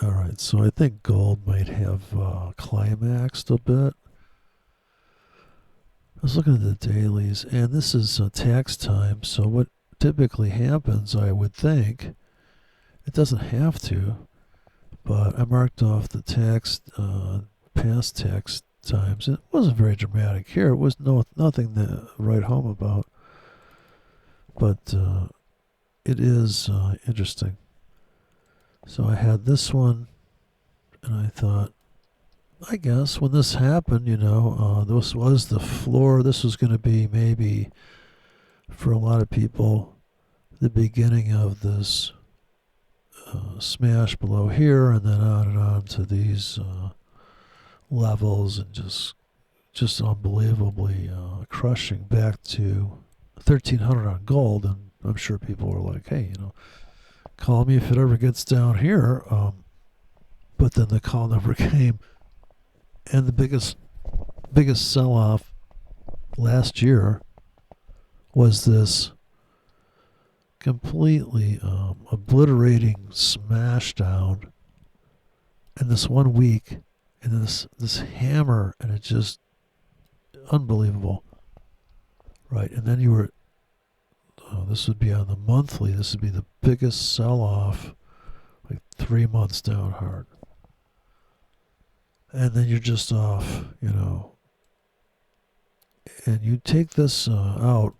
All right, so I think gold might have climaxed a bit. I was looking at the dailies, and this is tax time. So what typically happens, I would think, it doesn't have to, but I marked off the past tax times. It wasn't very dramatic here. It was nothing to write home about, but it is interesting. So I had this one, and I thought, I guess when this happened, this was the floor. This was going to be maybe for a lot of people the beginning of this smash below here, and then on and on to these levels, and just unbelievably crushing back to 1300 on gold. And I'm sure people were like, hey, call me if it ever gets down here. But then the call never came, and the biggest sell-off last year was this completely obliterating smash down in this 1 week, and this hammer, and it just unbelievable, right? And then this would be on the monthly. This would be the biggest sell-off, like 3 months down hard, and then you're just off, and you take this out.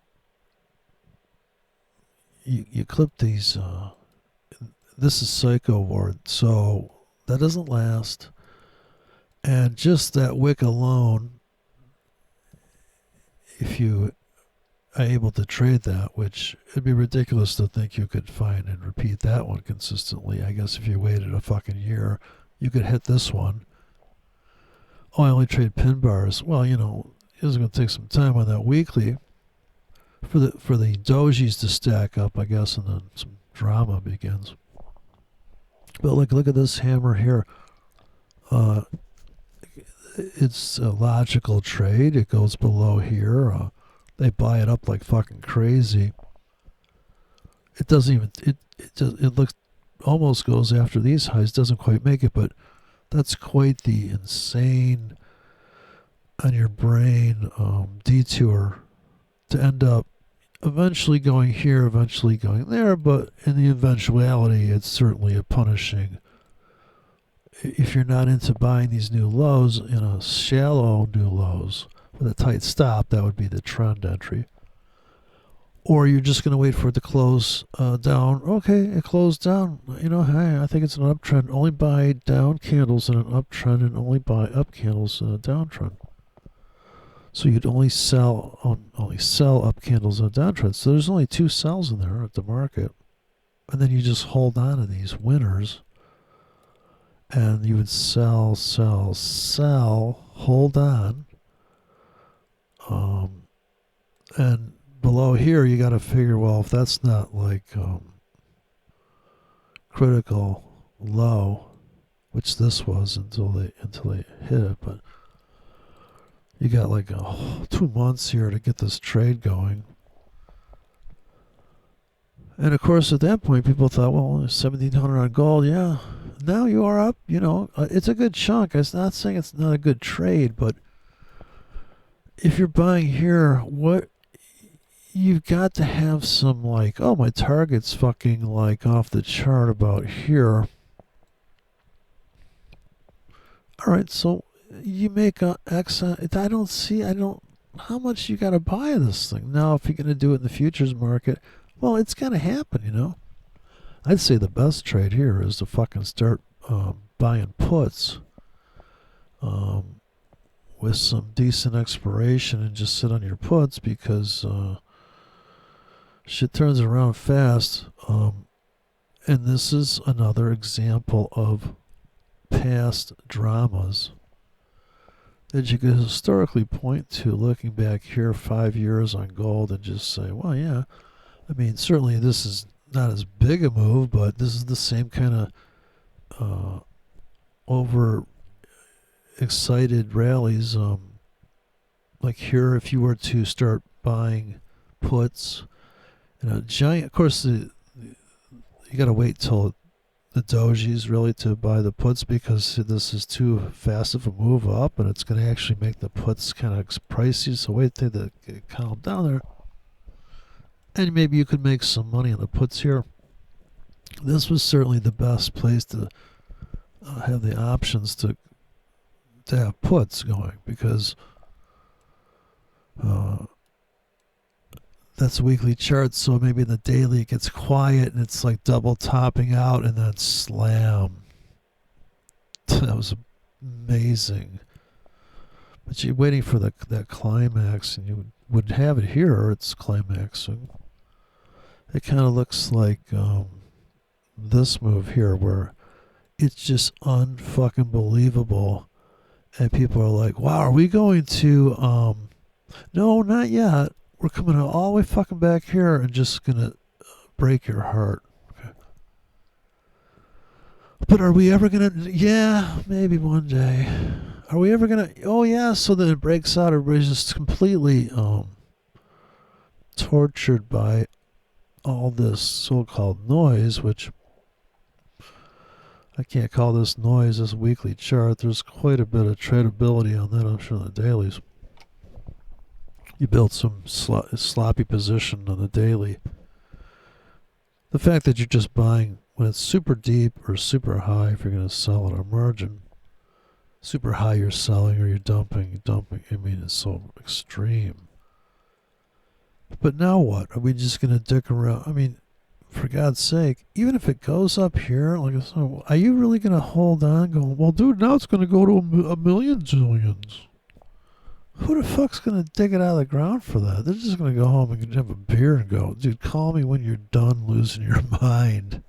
You clip these. This is Psycho Ward, so that doesn't last. And just that wick alone, if you are able to trade that, which it'd be ridiculous to think you could find and repeat that one consistently. I guess if you waited a fucking year, you could hit this one. Oh, I only trade pin bars. Well, it was going to take some time on that weekly for the dojis to stack up, I guess, and then some drama begins. But look at this hammer here. It's a logical trade. It goes below here. They buy it up like fucking crazy. It doesn't even. It looks almost goes after these highs. Doesn't quite make it, but that's quite the insane on your brain detour to end up eventually going here, eventually going there. But in the eventuality, it's certainly a punishing. If you're not into buying these new lows in a shallow new lows with a tight stop, that would be the trend entry. Or you're just going to wait for it to close down. Okay, it closed down. Hey, I think it's an uptrend. Only buy down candles in an uptrend, and only buy up candles in a downtrend. So you'd only sell up candles in a downtrend. So there's only two sells in there at the market, and then you just hold on to these winners. And you would sell, hold on. And below here, you got to figure, well, if that's not like critical low, which this was until they hit it, but you got like 2 months here to get this trade going. And of course, at that point, people thought, well, 1,700 on gold, yeah. Now you are up, it's a good chunk. I'm not saying it's not a good trade, but if you're buying here, what you've got to have some like, oh, my target's fucking like off the chart about here. All right, so you make a X. How much you got to buy this thing. Now, if you're going to do it in the futures market, well, it's going to happen, I'd say the best trade here is to fucking start buying puts with some decent expiration and just sit on your puts, because shit turns around fast. And this is another example of past dramas that you could historically point to, looking back here 5 years on gold, and just say, well, yeah, I mean, certainly this is not as big a move, but this is the same kind of over excited rallies. Like here, if you were to start buying puts in a giant, of course, you got to wait till the dojis really to buy the puts because this is too fast of a move up and it's going to actually make the puts kind of pricey. So wait till they get calmed down there. And maybe you could make some money on the puts here. This was certainly the best place to have the options to have puts going because that's a weekly chart. So maybe in the daily it gets quiet and it's like double topping out and then slam. That was amazing. But you're waiting for that climax and you would have it here or it's climaxing. It kind of looks like this move here where it's just unfucking believable and people are like, wow, are we going to no, not yet, we're coming all the way fucking back here and just gonna break your heart. Okay. But are we ever gonna, yeah, maybe one day, are we ever gonna, oh yeah, so then it breaks out, everybody's just completely tortured by all this so-called noise, which I can't call this noise, this weekly chart. There's quite a bit of tradability on that, I'm sure, in the dailies. You build some sloppy position on the daily. The fact that you're just buying when it's super deep or super high, if you're going to sell at a margin, super high you're selling or you're dumping, I mean, it's so extreme. But now what? Are we just going to dick around? I mean, for God's sake, even if it goes up here, like I said, are you really going to hold on going, well, dude, now it's going to go to a million zillions? Who the fuck's going to dig it out of the ground for that? They're just going to go home and have a beer and go, dude, call me when you're done losing your mind.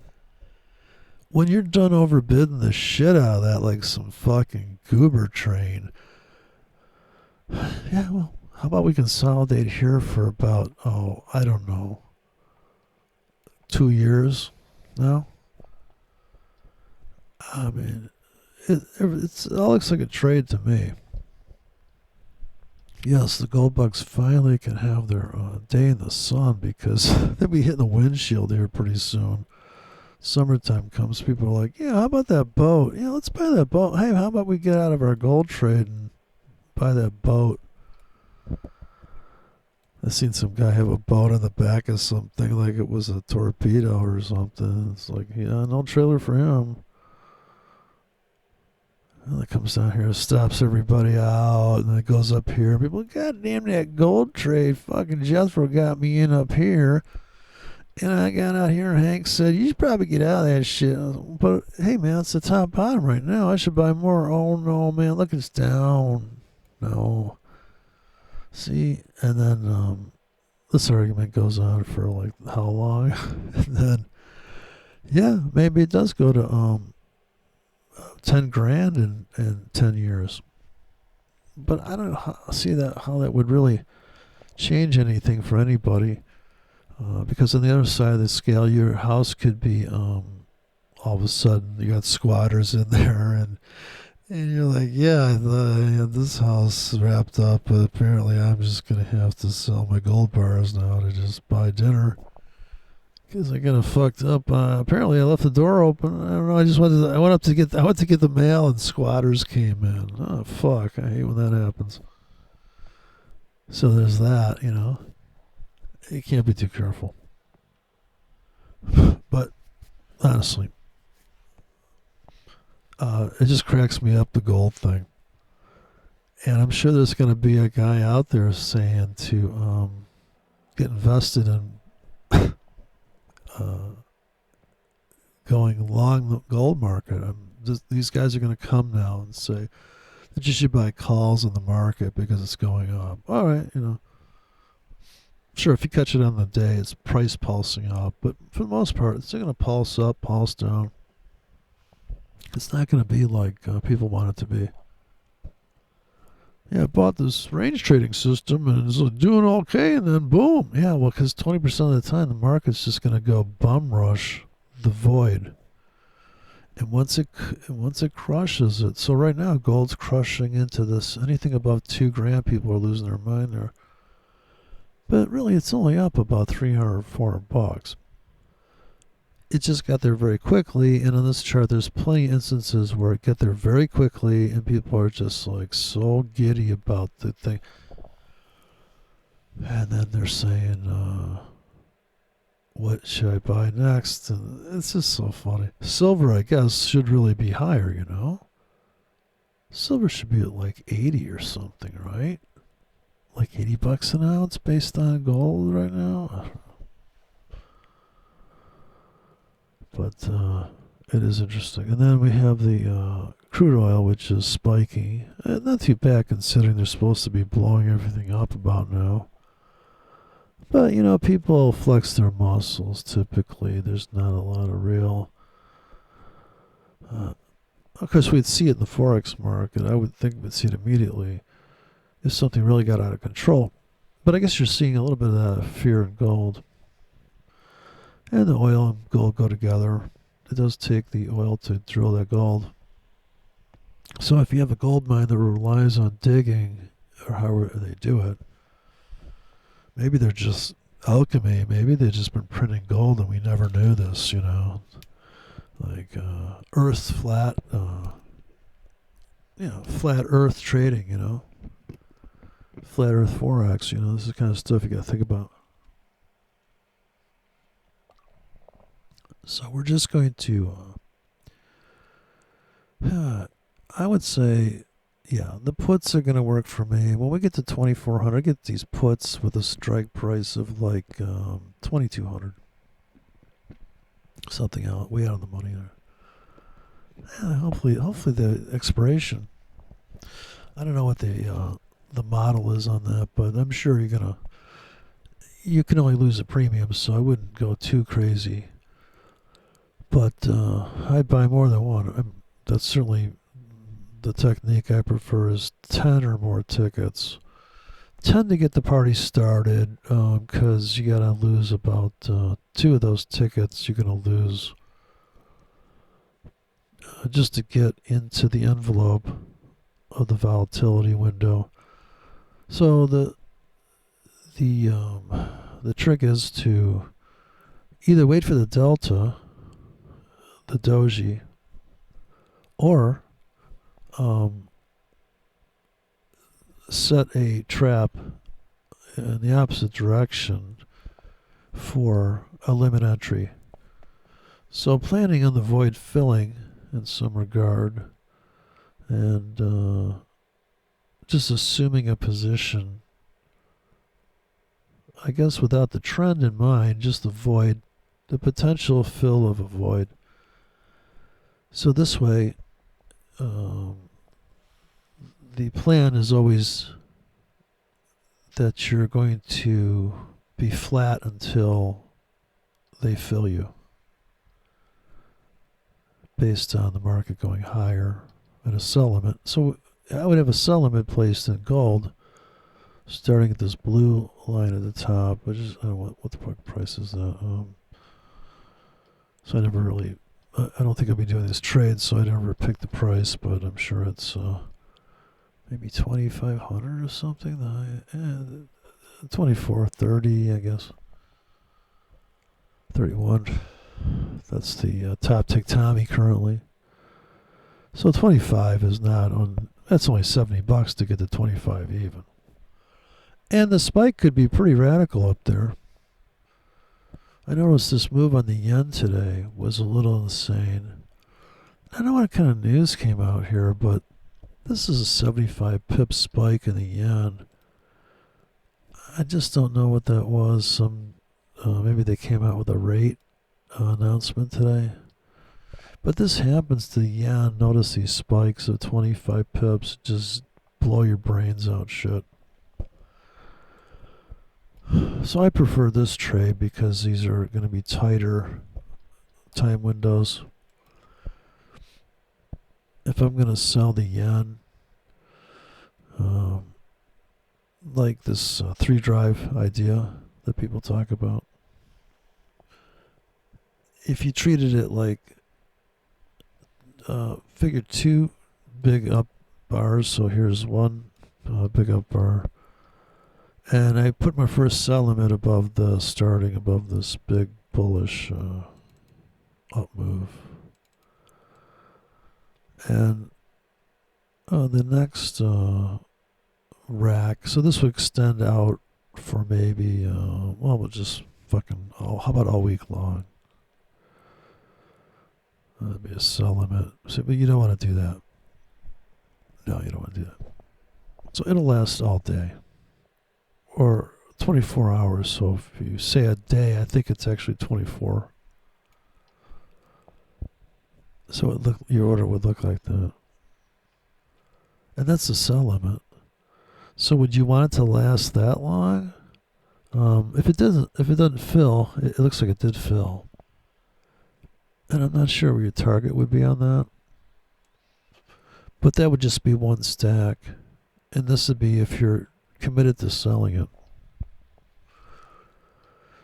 When you're done overbidding the shit out of that like some fucking goober train. Yeah, well, how about we consolidate here for about, I don't know, 2 years now? I mean, it all looks like a trade to me. Yes, the gold bugs finally can have their day in the sun because they'll be hitting the windshield here pretty soon. Summertime comes, people are like, yeah, how about that boat? Yeah, let's buy that boat. Hey, how about we get out of our gold trade and buy that boat? I seen some guy have a boat on the back of something like it was a torpedo or something. It's like, yeah, no trailer for him. And it comes down here, stops everybody out, and then it goes up here. People, God damn that gold trade. Fucking Jethro got me in up here. And I got out here and Hank said, you should probably get out of that shit. But, hey, man, it's the top bottom right now. I should buy more. Oh, no, man, look, it's down. No. See, and then this argument goes on for like how long? And then, yeah, maybe it does go to 10 grand in 10 years. But I don't see how that would really change anything for anybody. Because on the other side of the scale, your house could be all of a sudden you got squatters in there, and you're like, yeah, I thought I had this house wrapped up, but apparently I'm just gonna have to sell my gold bars now to just buy dinner because I got fucked up. Apparently I left the door open. I don't know. I went to get the mail, and squatters came in. Oh fuck! I hate when that happens. So there's that, you know. You can't be too careful. But honestly, it just cracks me up, the gold thing. And I'm sure there's going to be a guy out there saying to get invested in going long the gold market. These guys are going to come now and say that you should buy calls in the market because it's going up. All right, you know. Sure, if you catch it on the day, it's price pulsing up. But for the most part, it's still going to pulse up, pulse down. It's not going to be like people want it to be. Yeah, I bought this range trading system and it's doing okay, and then boom. Yeah, well, because 20% of the time, the market's just going to go bum rush the void. And once it crushes it, so right now, gold's crushing into this. Anything above 2 grand, people are losing their mind there. But really, it's only up about $300 or $400. it just got there very quickly, and on this chart there's plenty of instances where it got there very quickly and people are just like so giddy about the thing, and then they're saying what should I buy next, and it's just so funny. Silver, I guess, should really be higher, you know. Silver should be at like 80 or something, right? Like $80 an ounce based on gold right now. But it is interesting. And then we have the crude oil, which is spiking. Not too bad considering they're supposed to be blowing everything up about now. But, you know, people flex their muscles typically. There's not a lot of real... of course, we'd see it in the forex market. I would think we'd see it immediately if something really got out of control. But I guess you're seeing a little bit of that fear in gold. And the oil and gold go together. It does take the oil to drill that gold. So if you have a gold mine that relies on digging, or however they do it, maybe they're just alchemy. Maybe they've just been printing gold and we never knew this, you know. Like Earth flat, flat Earth trading, you know. Flat Earth forex, you know. This is the kind of stuff you got to think about. So we're just going to, I would say, yeah, the puts are going to work for me. When we get to 2,400, I get these puts with a strike price of like 2,200. Something out, way out of the money there. Yeah, hopefully the expiration. I don't know what the model is on that, but I'm sure you can only lose a premium, so I wouldn't go too crazy. But I'd buy more than one. That's certainly the technique I prefer is 10 or more tickets. 10 to get the party started, because you got to lose about 2 of those tickets. You're going to lose just to get into the envelope of the volatility window. So the trick is to either wait for the delta, the doji, or set a trap in the opposite direction for a limit entry. So planning on the void filling in some regard, and just assuming a position, I guess without the trend in mind, just the void, the potential fill of a void. So this way, the plan is always that you're going to be flat until they fill you, based on the market going higher and a sell limit. So I would have a sell limit placed in gold, starting at this blue line at the top, which is, I don't know what the price is that. So I never really, I don't think I'll be doing this trade, so I never picked the price, but I'm sure it's maybe 2,500 or something. 24.30, I guess. 31. That's the top tick Tommy currently. So 25 is not on. That's only $70 to get to 25 even. And the spike could be pretty radical up there. I noticed this move on the yen today was a little insane. I don't know what kind of news came out here, but this is a 75 pip spike in the yen. I just don't know what that was. Maybe they came out with a rate announcement today. But this happens to the yen. Notice these spikes of 25 pips just blow your brains out shit. So I prefer this trade because these are going to be tighter time windows. If I'm going to sell the yen, like this 3-drive idea that people talk about, if you treated it like figure 2 big up bars, so here's one big up bar, and I put my first sell limit above the starting above this big bullish up move. And the next rack, so this would extend out for maybe, well, we'll just fucking, how about all week long? That'd be a sell limit. So, but you don't want to do that. No, you don't want to do that. So it'll last all day. Or 24 hours. So if you say a day, I think it's actually 24. So your order would look like that. And that's the sell limit. So would you want it to last that long? If it doesn't fill, it looks like it did fill. And I'm not sure where your target would be on that. But that would just be one stack. And this would be if you're committed to selling it.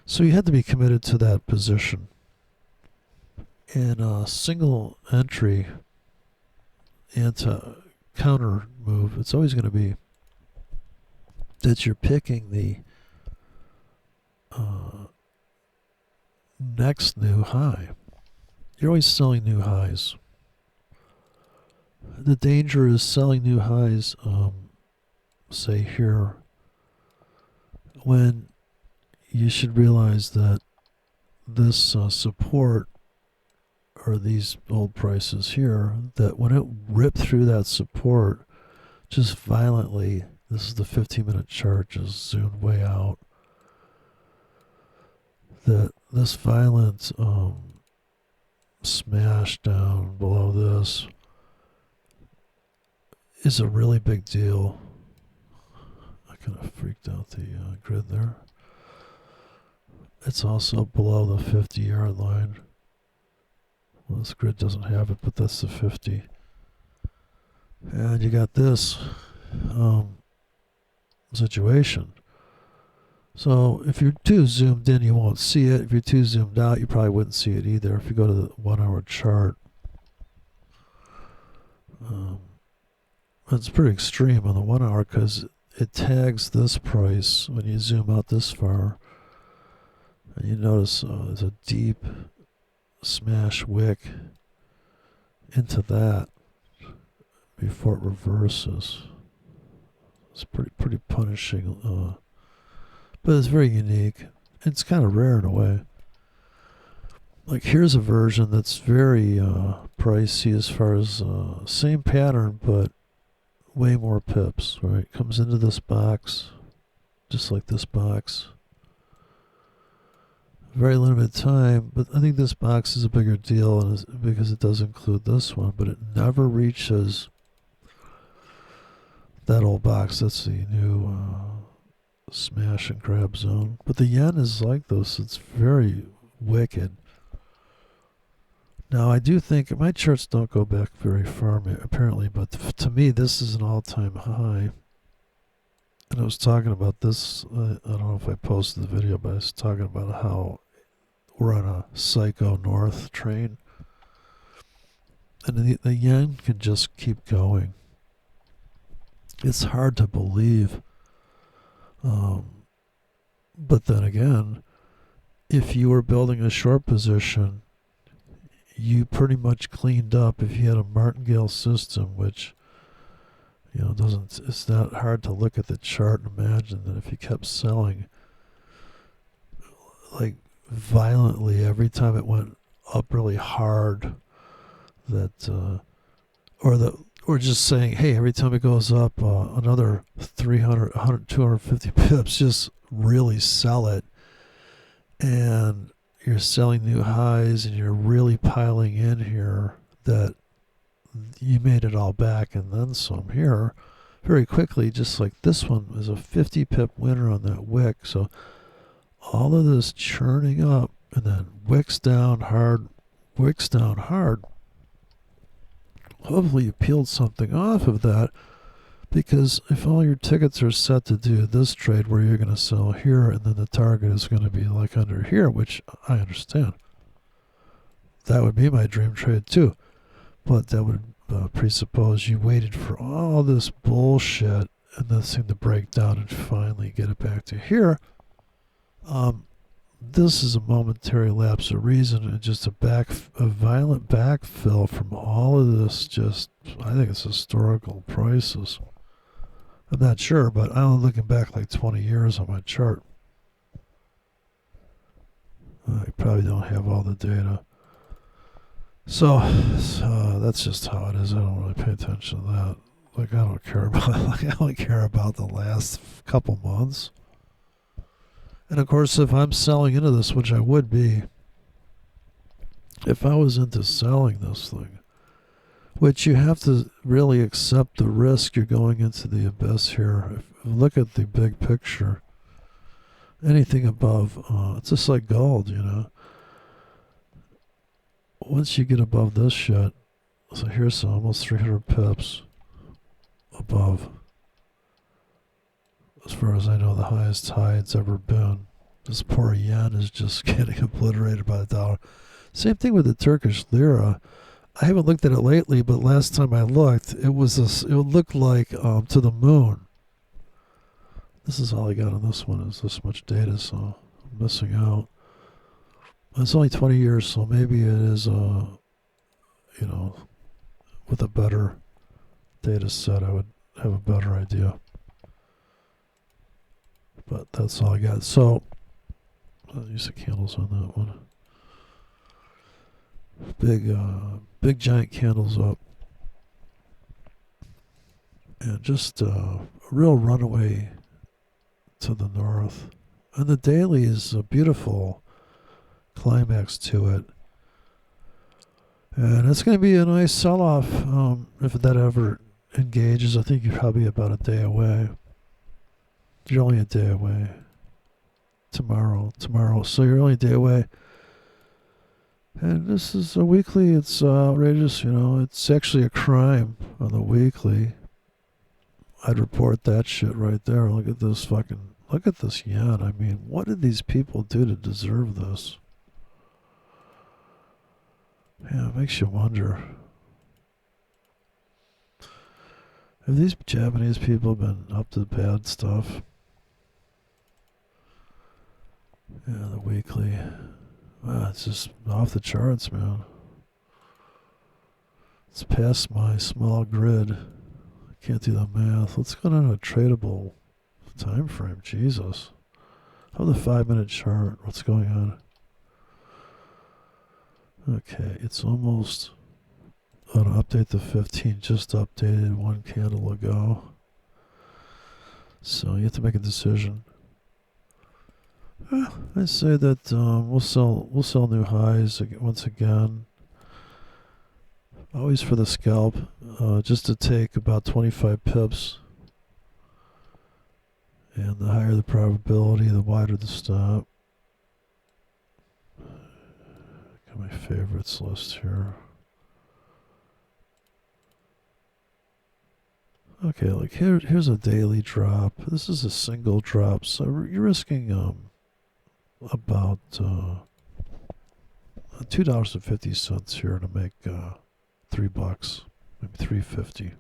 So you had to be committed to that position. And a single entry into counter move, it's always going to be that you're picking the next new high. You're always selling new highs. The danger is selling new highs, say here, when you should realize that this support, or these old prices here, that when it ripped through that support just violently, this is the 15-minute chart just zoomed way out, that this violent smash down below this is a really big deal. I kind of freaked out the grid there. It's also below the 50-yard line. Well, this grid doesn't have it, but that's the 50. And you got this situation. So if you're too zoomed in, you won't see it. If you're too zoomed out, you probably wouldn't see it either. If you go to the 1 hour chart, it's pretty extreme on the 1 hour because it tags this price when you zoom out this far. And you notice there's a deep smash wick into that before it reverses. It's pretty punishing, but it's very unique. It's kind of rare in a way. Like here's a version that's very pricey as far as same pattern, but way more pips. Right, comes into this box, just like this box. Very limited time, but I think this box is a bigger deal because it does include this one, but it never reaches that old box. That's the new smash and grab zone. But the yen is like this. It's very wicked. Now, I do think my charts don't go back very far, apparently, but to me, this is an all-time high. And I was talking about this, I don't know if I posted the video, but I was talking about how we're on a psycho north train. And the yen can just keep going. It's hard to believe. But then again, if you were building a short position, you pretty much cleaned up if you had a martingale system, which, you know, it's not hard to look at the chart and imagine that if you kept selling like violently every time it went up really hard, that or just saying, hey, every time it goes up another 300, 100, 250 pips, just really sell it. And you're selling new highs and you're really piling in here, that you made it all back and then some here very quickly, just like this one is a 50 pip winner on that wick. So all of this churning up and then wicks down hard, wicks down hard. Hopefully you peeled something off of that, because if all your tickets are set to do this trade where you're going to sell here and then the target is going to be like under here, which I understand, that would be my dream trade too. But that would presuppose you waited for all this bullshit and this thing to break down and finally get it back to here. this is a momentary lapse of reason and just a violent backfill from all of this. Just, I think it's historical prices. I'm not sure, but I'm looking back like 20 years on my chart. I probably don't have all the data. So that's just how it is. I don't really pay attention to that. Like, I don't care about like I only care about the last couple months. And of course, if I'm selling into this, which I would be, if I was into selling this thing, which you have to really accept the risk, you're going into the abyss here. If you look at the big picture, anything above, it's just like gold, you know. Once you get above this shit, so here's almost 300 pips above, as far as I know, the highest high it's ever been. This poor yen is just getting obliterated by the dollar. Same thing with the Turkish lira. I haven't looked at it lately, but last time I looked, it looked like to the moon. This is all I got on this one, is this much data, so I'm missing out. It's only 20 years, so maybe it is, you know, with a better data set, I would have a better idea. But that's all I got. So, I'll use the candles on that one. Big giant candles up. And just a real runaway to the north. And the daily is a beautiful climax to it. And it's going to be a nice sell-off if that ever engages. I think you're probably about a day away. You're only a day away. Tomorrow. So you're only a day away. And this is a weekly. It's outrageous, you know. It's actually a crime on the weekly. I'd report that shit right there. Look at this yen. I mean, what did these people do to deserve this? Yeah, it makes you wonder. Have these Japanese people been up to bad stuff? Yeah, the weekly. Wow, it's just off the charts, man. It's past my small grid. I can't do the math. Let's go down to a tradable time frame. Jesus. How the 5-minute chart? What's going on? Okay, it's almost on update the 15. Just updated one candle ago. So you have to make a decision. I say that we'll sell new highs once again. Always for the scalp, just to take about 25 pips. And the higher the probability, the wider the stop. Got my favorites list here. Okay, like here's a daily drop. This is a single drop, so you're risking about $2.50 here to make $3, maybe $3.50.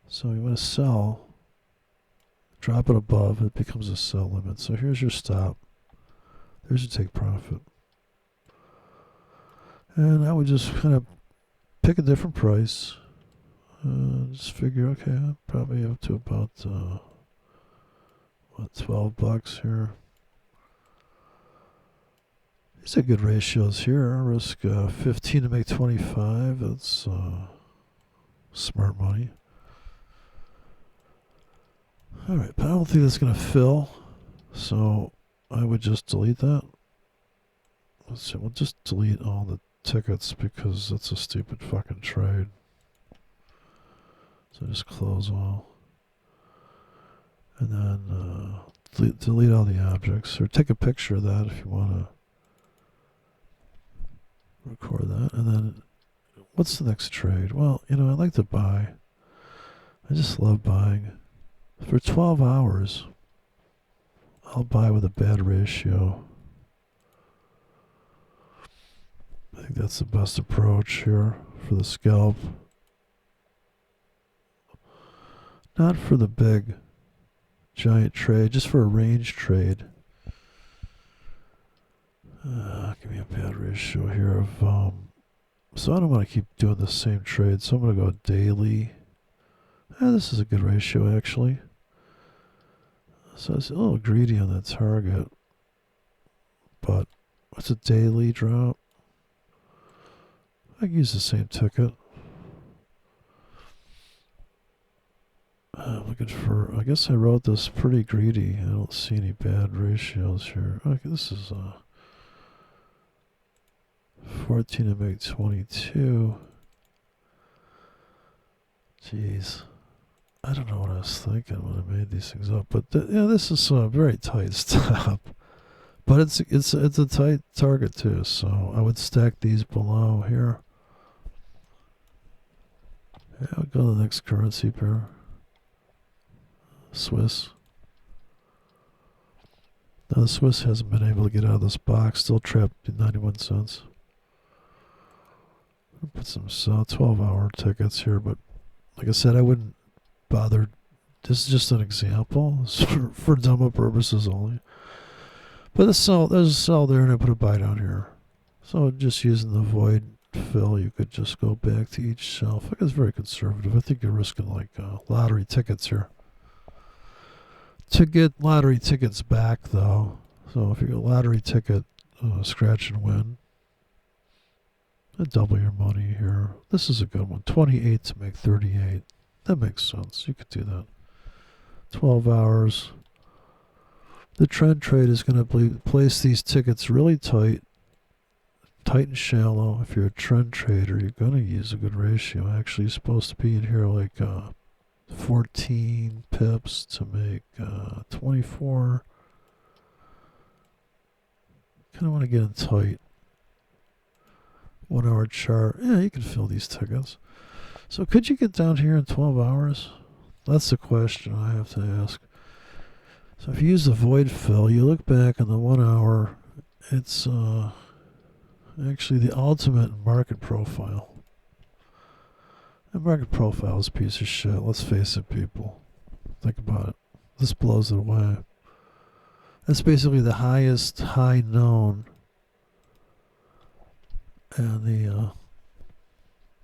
So you want to sell, drop it above, it becomes a sell limit. So here's your stop. There's your take profit. And I would just kind of pick a different price. Just figure, okay, I'm probably up to about $12 here. These are good ratios here. Risk 15 to make 25. That's smart money. All right, but I don't think that's going to fill, so I would just delete that. Let's see, we'll just delete all the tickets because that's a stupid fucking trade. So just close all. And then delete all the objects, or take a picture of that if you want to record that. And then what's the next trade? Well, you know, I like to buy. I just love buying. For 12 hours, I'll buy with a bad ratio. I think that's the best approach here for the scalp. Not for the big, giant trade, just for a range trade. Give me a bad ratio here of so I don't want to keep doing the same trade, so I'm going to go daily. This is a good ratio actually. So it's a little greedy on that target, but what's a daily drop? I can use the same ticket. I'm looking for, I guess I wrote this pretty greedy. I don't see any bad ratios here. Okay, this is 14 to make 22. Jeez. I don't know what I was thinking when I made these things up, but yeah, this is a very tight stop. But it's a tight target too, so I would stack these below here. Yeah, I'll go to the next currency pair. Swiss. Now the Swiss hasn't been able to get out of this box, still trapped at 91 cents. I'll put some 12-hour tickets here, but like I said, I wouldn't bother. This is just an example. It's for demo purposes only. But there's a sell there, and I put a buy down here. So just using the void fill, you could just go back to each shelf. I think it's very conservative. I think you're risking like lottery tickets here. To get lottery tickets back, though, so if you get a lottery ticket, scratch and win, double your money here. This is a good one. 28 to make 38. That makes sense. You could do that. 12 hours. The trend trade is going to place these tickets really tight and shallow. If you're a trend trader, you're going to use a good ratio. Actually, you're supposed to be in here like 14 pips to make 24. Kind of want to get in tight. 1 hour chart. Yeah, you can fill these tickets. So could you get down here in 12 hours? That's the question I have to ask. So if you use the void fill, you look back on the 1 hour, it's actually the ultimate market profile. The market profile is a piece of shit. Let's face it, people. Think about it. This blows it away. That's basically the highest high known. And the,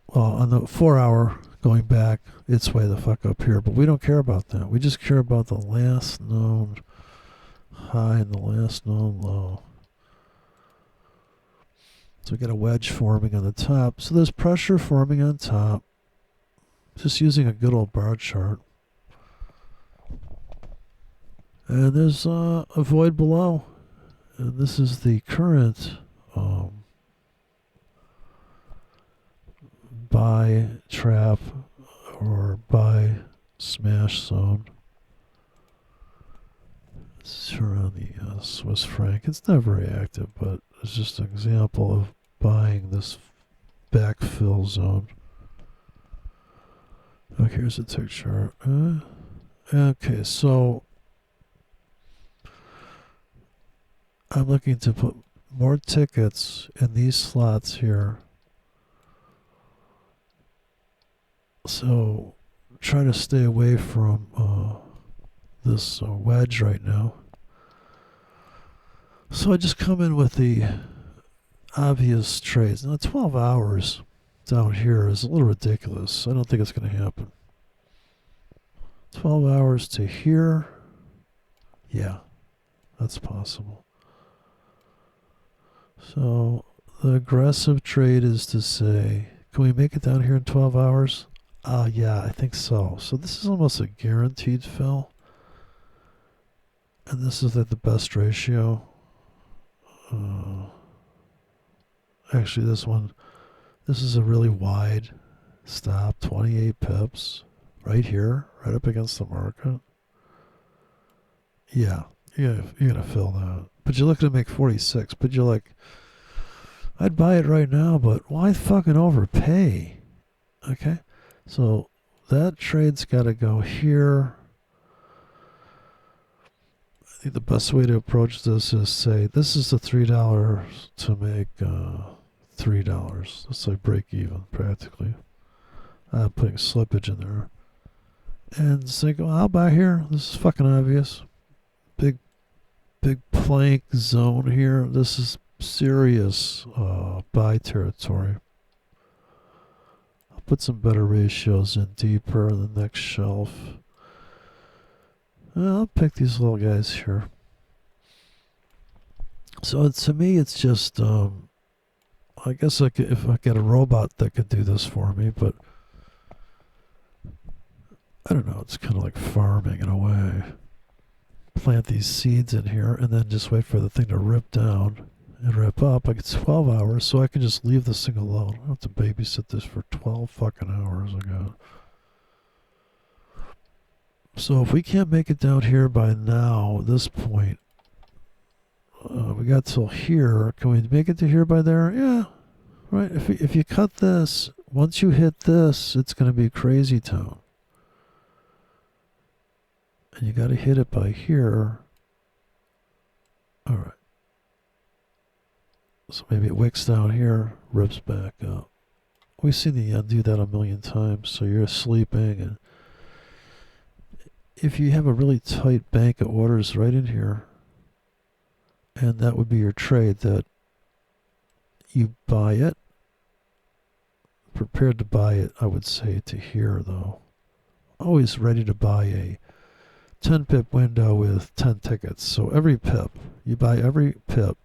well, on the 4 hour going back, it's way the fuck up here. But we don't care about that. We just care about the last known high and the last known low. So we got a wedge forming on the top. So there's pressure forming on top. Just using a good old bar chart. And there's a void below. And this is the current buy trap or buy smash zone. It's around the Swiss franc. It's not very active, but it's just an example of buying this backfill zone. Okay, here's a tick chart. Okay, so I'm looking to put more tickets in these slots here. So try to stay away from this wedge right now. So I just come in with the obvious trades. Now 12 hours down here is a little ridiculous. I don't think it's going to happen. 12 hours to here. Yeah, that's possible. So the aggressive trade is to say, can we make it down here in 12 hours? Yeah, I think so. So this is almost a guaranteed fill. And this is at the best ratio. Actually, this is a really wide stop, 28 pips, right here, right up against the market. Yeah, you're gonna fill that. But you're looking to make 46, but you're like, I'd buy it right now, but why fucking overpay? Okay, so that trade's got to go here. I think the best way to approach this is say, this is the $3 to make $3. Let's say break even practically. Putting slippage in there. And say, well, I'll buy here. This is fucking obvious. Big plank zone here. This is serious buy territory. I'll put some better ratios in deeper in the next shelf. I'll pick these little guys here. So to me, it's just, I guess if I get a robot that could do this for me, but I don't know, it's kind of like farming in a way. Plant these seeds in here and then just wait for the thing to rip down and rip up. I get 12 hours, so I can just leave this thing alone. I don't have to babysit this for 12 fucking hours again. So if we can't make it down here by now, this point, we got till here. Can we make it to here by there? Yeah. Right. If you cut this, once you hit this, it's going to be crazy town. And you got to hit it by here. All right. So maybe it wicks down here, rips back up. We've seen the yen do that a million times. So you're sleeping, and if you have a really tight bank of orders right in here, and that would be your trade, that you buy it, prepared to buy it, I would say to here though. Always ready to buy a 10 pip window with 10 tickets. So every pip, you buy every pip,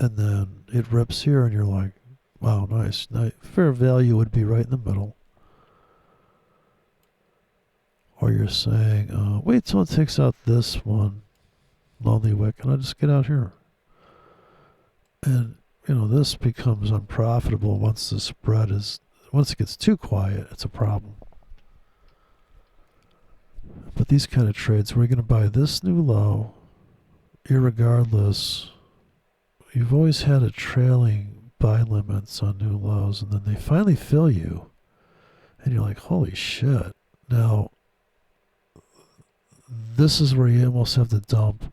and then it rips here and you're like, wow, nice. Fair value would be right in the middle. Or you're saying, wait till it takes out this one, lonely wick, and I'll just get out here. And, this becomes unprofitable once the spread once it gets too quiet, it's a problem. But these kind of trades, we're going to buy this new low, irregardless. You've always had a trailing buy limits on new lows, and then they finally fill you, and you're like, holy shit. Now, this is where you almost have to dump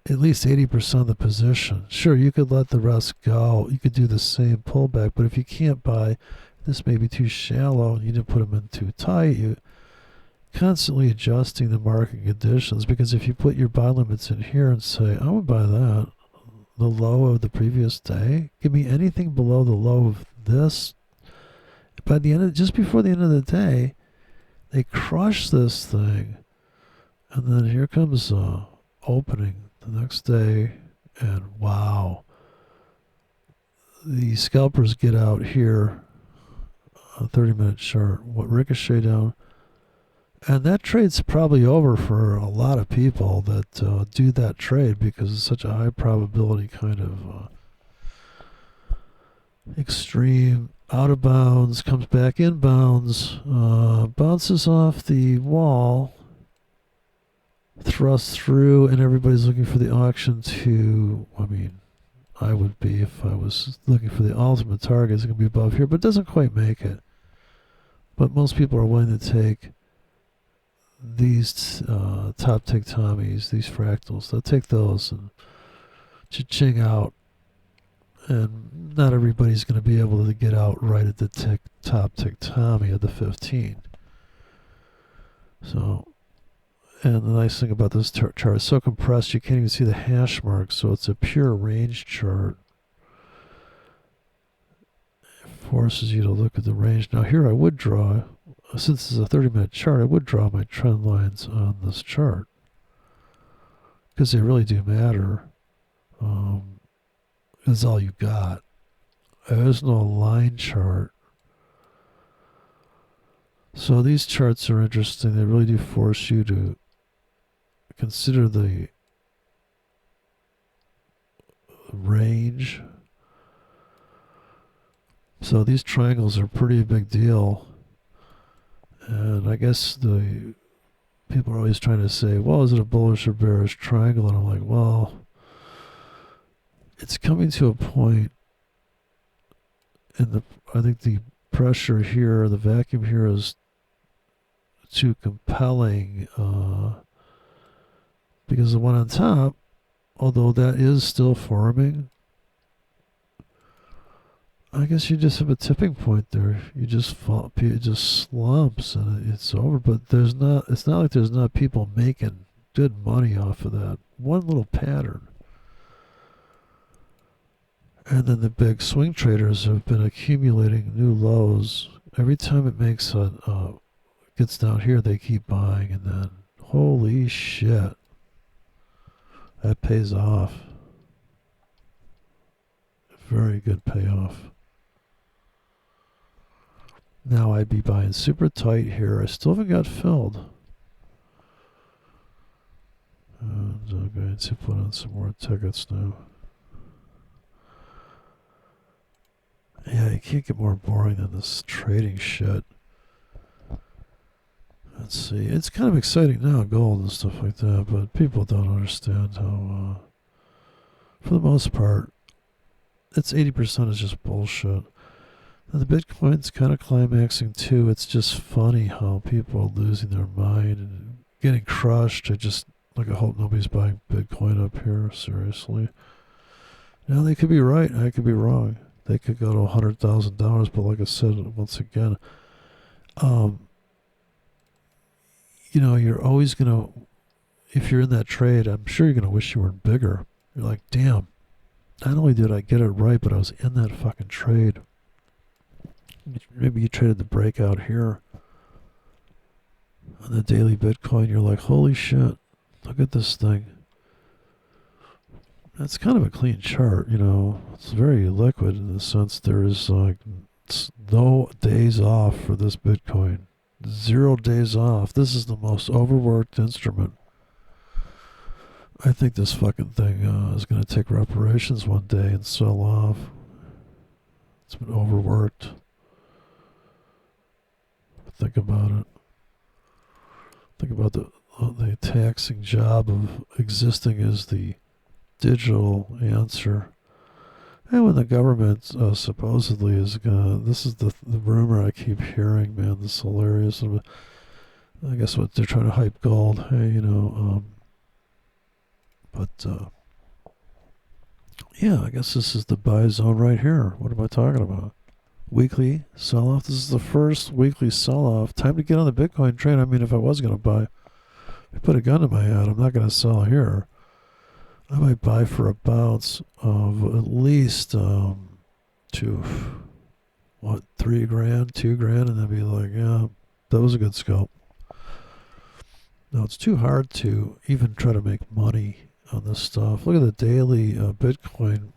at least 80% of the position. Sure, you could let the rest go. You could do the same pullback, but if you can't buy, this may be too shallow and you didn't put them in too tight, you constantly adjusting the market conditions, because if you put your buy limits in here and say, I would buy that, the low of the previous day, give me anything below the low of this, by the end of, just before the end of the day, they crush this thing, and then here comes opening the next day, and wow, the scalpers get out here, a 30-minute chart, what ricochet down, and that trade's probably over for a lot of people that do that trade, because it's such a high probability kind of extreme. Out of bounds, comes back in bounds, bounces off the wall, thrusts through, and everybody's looking for the auction to, I would be if I was looking for the ultimate target. It's going to be above here, but it doesn't quite make it. But most people are willing to take these top tick Tommies, these fractals. They'll take those and cha-ching out. And not everybody's going to be able to get out right at the top tick Tommy of the 15. So, and the nice thing about this chart is so compressed you can't even see the hash marks, so it's a pure range chart. It forces you to look at the range. Now here I would draw, since it's a 30-minute chart, I would draw my trend lines on this chart, because they really do matter. Is all you got. There's no line chart. So these charts are interesting. They really do force you to consider the range. So these triangles are pretty big deal. And I guess the people are always trying to say, well, is it a bullish or bearish triangle? And I'm like, well, it's coming to a point, and I think the pressure here, the vacuum here, is too compelling, because the one on top, although that is still forming, I guess you just have a tipping point there. You just fall, it just slumps and it's over. But there's not. It's not like there's not people making good money off of that one little pattern. And then the big swing traders have been accumulating new lows. Every time it makes gets down here, they keep buying, and then holy shit, that pays off. Very good payoff. Now I'd be buying super tight here. I still haven't got filled. And I'm going to put on some more tickets now. Yeah, you can't get more boring than this trading shit. Let's see. It's kind of exciting now, gold and stuff like that, but people don't understand how, for the most part, it's 80% is just bullshit. And the Bitcoin's kind of climaxing too. It's just funny how people are losing their mind and getting crushed. I hope nobody's buying Bitcoin up here, seriously. Now, they could be right, I could be wrong. They could go to $100,000, but like I said, once again, you're always going to, if you're in that trade, I'm sure you're going to wish you weren't bigger. You're like, damn, not only did I get it right, but I was in that fucking trade. Maybe you traded the breakout here on the daily Bitcoin. You're like, holy shit, look at this thing. That's kind of a clean chart, It's very liquid in the sense there is no days off for this Bitcoin. 0 days off. This is the most overworked instrument. I think this fucking thing is going to take reparations one day and sell off. It's been overworked. Think about it. Think about the taxing job of existing as the digital answer. And when the government supposedly is gonna, this is the rumor I keep hearing, man, this is hilarious. I guess what they're trying to hype gold. Hey, yeah, I guess this is the buy zone right here. What am I talking about? Weekly sell-off. This is the first weekly sell-off. Time to get on the Bitcoin train. I mean, if I was going to buy, I put a gun to my head. I'm not going to sell here. I might buy for a bounce of at least $3 grand, $2 grand, and then be like, yeah, that was a good scalp. Now, it's too hard to even try to make money on this stuff. Look at the daily Bitcoin.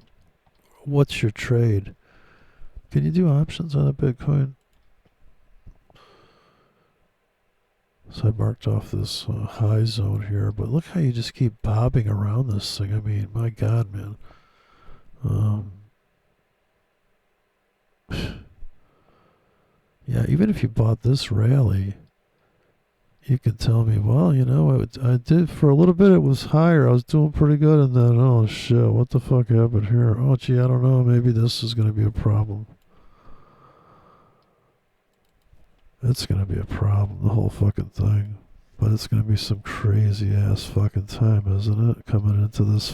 What's your trade? Can you do options on a Bitcoin? So I marked off this high zone here, but look how you just keep bobbing around this thing. I mean, my God, man. Yeah, even if you bought this rally, you could tell me, well, I did for a little bit. It was higher. I was doing pretty good, and then, oh shit, what the fuck happened here? Oh gee, I don't know. Maybe this is going to be a problem. It's going to be a problem, the whole fucking thing. But it's going to be some crazy ass fucking time, isn't it? Coming into these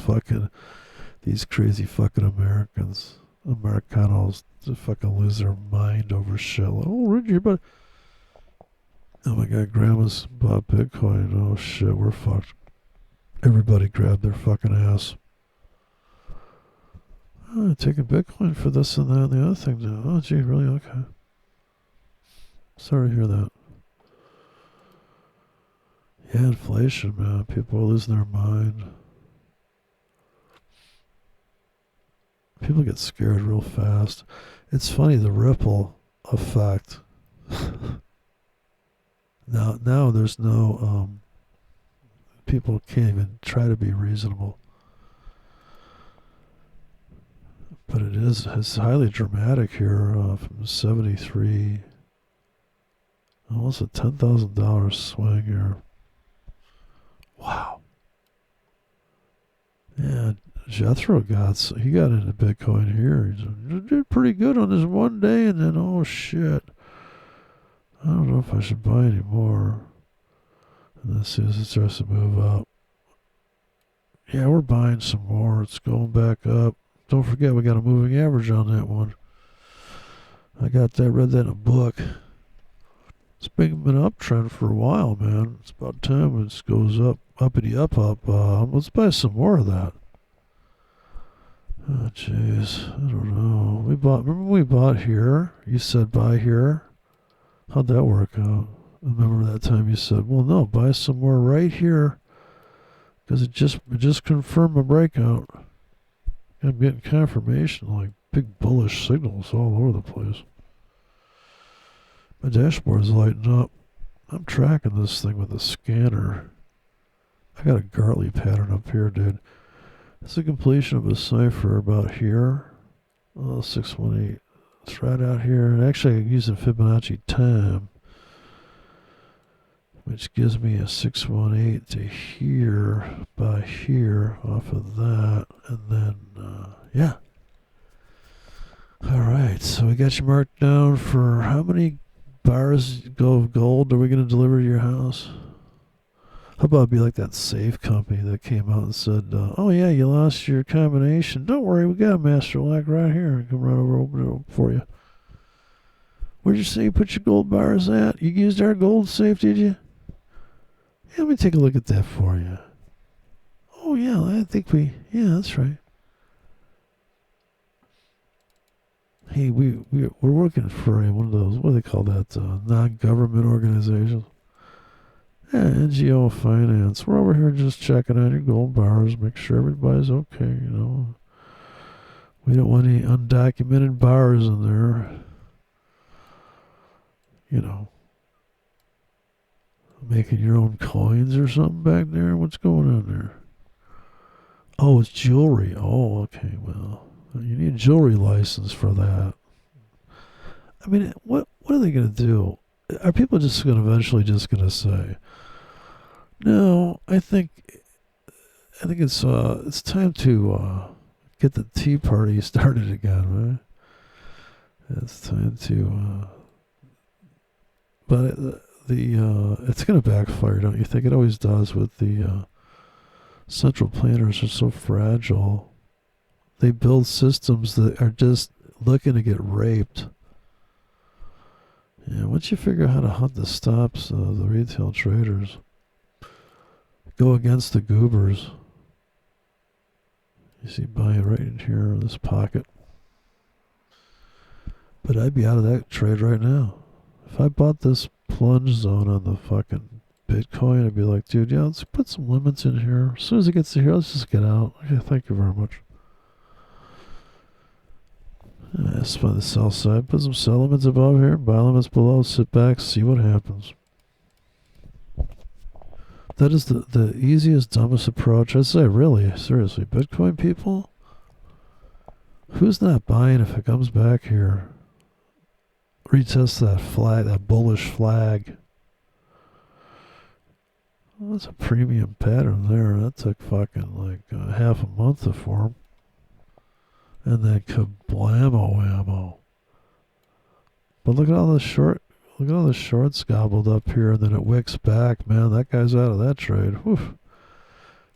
crazy fucking Americans. Americanos to fucking lose their mind over shit. Like, oh, Richie, but oh my God, Grandma's bought Bitcoin. Oh shit, we're fucked. Everybody grabbed their fucking ass. Oh, taking Bitcoin for this and that and the other thing now. Oh gee, really? Okay. Sorry to hear that. Yeah, inflation, man. People are losing their mind. People get scared real fast. It's funny, the ripple effect. Now there's no, people can't even try to be reasonable. But it's highly dramatic here from 73. Almost a $10,000 swing here. Wow. Yeah, Jethro he got into Bitcoin here. He did pretty good on this one day, and then, oh shit. I don't know if I should buy any more. And then as soon as it starts to move up. Yeah, we're buying some more. It's going back up. Don't forget, we got a moving average on that one. I read that in a book. It's been an uptrend for a while, man. It's about time it goes up, uppity up. Let's buy some more of that. Oh, jeez. I don't know. Remember we bought here? You said buy here. How'd that work out? Remember that time you said, well, no, buy somewhere right here because it just confirmed a breakout. I'm getting confirmation, like big bullish signals all over the place. My dashboard's lighting up. I'm tracking this thing with a scanner. I got a Gartley pattern up here, dude. It's the completion of a cipher about here. 618. It's right out here. And actually, I'm using Fibonacci time, which gives me a 618 to here by here off of that. And then, yeah. All right. So we got you marked down for how many bars of gold are we going to deliver to your house? How about it be like that safe company that came out and said, oh, yeah, you lost your combination. Don't worry, we got a master lock right here. I come right over, open it up for you. Where'd you say you put your gold bars at? You used our gold safe, did you? Yeah, let me take a look at that for you. Oh, yeah, I think yeah, that's right. Hey, we're working for one of those, what do they call that, non-government organizations? Yeah, NGO Finance. We're over here just checking on your gold bars, make sure everybody's okay, you know. We don't want any undocumented bars in there. You know, making your own coins or something back there? What's going on there? Oh, it's jewelry. Oh, okay, well, you need a jewelry license for that. I mean, what are they going to do? Are people just going to eventually just going to say, no, I think it's time to get the Tea Party started again, right? It's time to, but it's going to backfire, don't you think? It always does with the central planners are so fragile. They build systems that are just looking to get raped. Yeah, once you figure out how to hunt the stops, the retail traders go against the goobers. You see, buy it right in here in this pocket. But I'd be out of that trade right now. If I bought this plunge zone on the fucking Bitcoin, I'd be like, dude, yeah, let's put some limits in here. As soon as it gets to here, let's just get out. Okay, thank you very much. That's by the sell side. Put some sell limits above here, buy limits below, sit back, see what happens. That is the easiest, dumbest approach. I say, really, seriously, Bitcoin people, who's not buying if it comes back here? Retest that flag, that bullish flag. Well, that's a premium pattern there. That took fucking like half a month to form. And then kablamo whammo. But look at all the shorts gobbled up here, and then it wicks back. Man, that guy's out of that trade. Whew.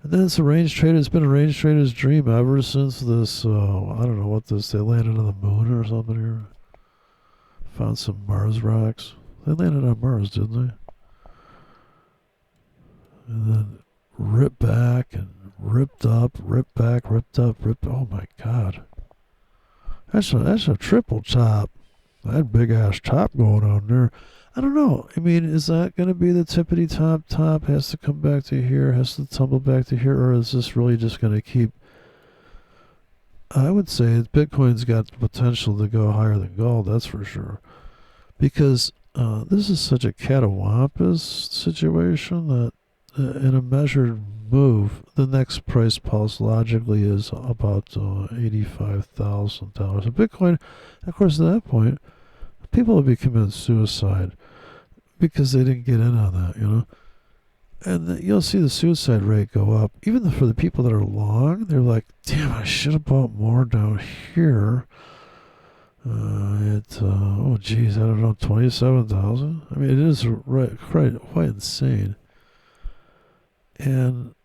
And then it's a range trader. It's been a range trader's dream ever since this, I don't know what this, they landed on the moon or something here. Found some Mars rocks. They landed on Mars, didn't they? And then ripped back and ripped up, ripped back, ripped up, ripped. Oh my God. That's a triple top. That big ass top going on there. I don't know. I mean, is that going to be the tippity top? Has to come back to here, has to tumble back to here, or is this really just going to keep? I would say Bitcoin's got the potential to go higher than gold, that's for sure. Because this is such a catawampus situation that in a measured move, the next price pulse logically is about $85,000. And Bitcoin, of course, at that point, people would be committing suicide because they didn't get in on that, you know. And you'll see the suicide rate go up. Even for the people that are long, they're like, damn, I should have bought more down here. Oh geez, I don't know, 27,000. I mean, it is quite insane. And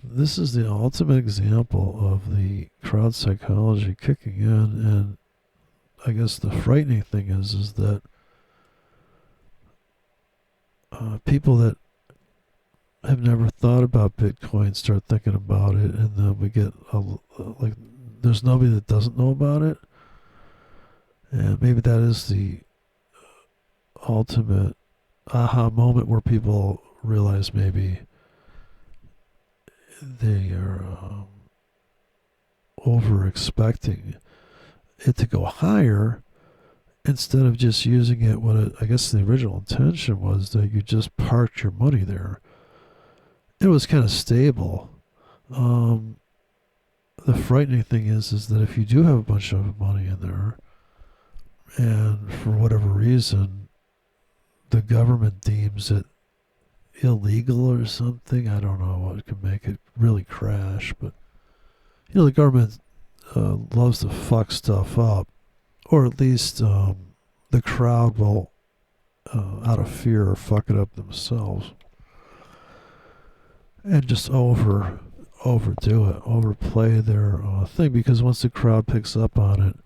this is the ultimate example of the crowd psychology kicking in. And I guess the frightening thing is that people that have never thought about Bitcoin start thinking about it, and then we get like there's nobody that doesn't know about it, and maybe that is the ultimate aha moment where people realize maybe they are over expecting it to go higher instead of just using it. I guess the original intention was that you just parked your money there. It was kind of stable. The frightening thing is that if you do have a bunch of money in there, and for whatever reason, the government deems it illegal or something, I don't know what could make it really crash, but the government loves to fuck stuff up, or at least the crowd will, out of fear, fuck it up themselves and just overdo it, overplay their thing, because once the crowd picks up on it,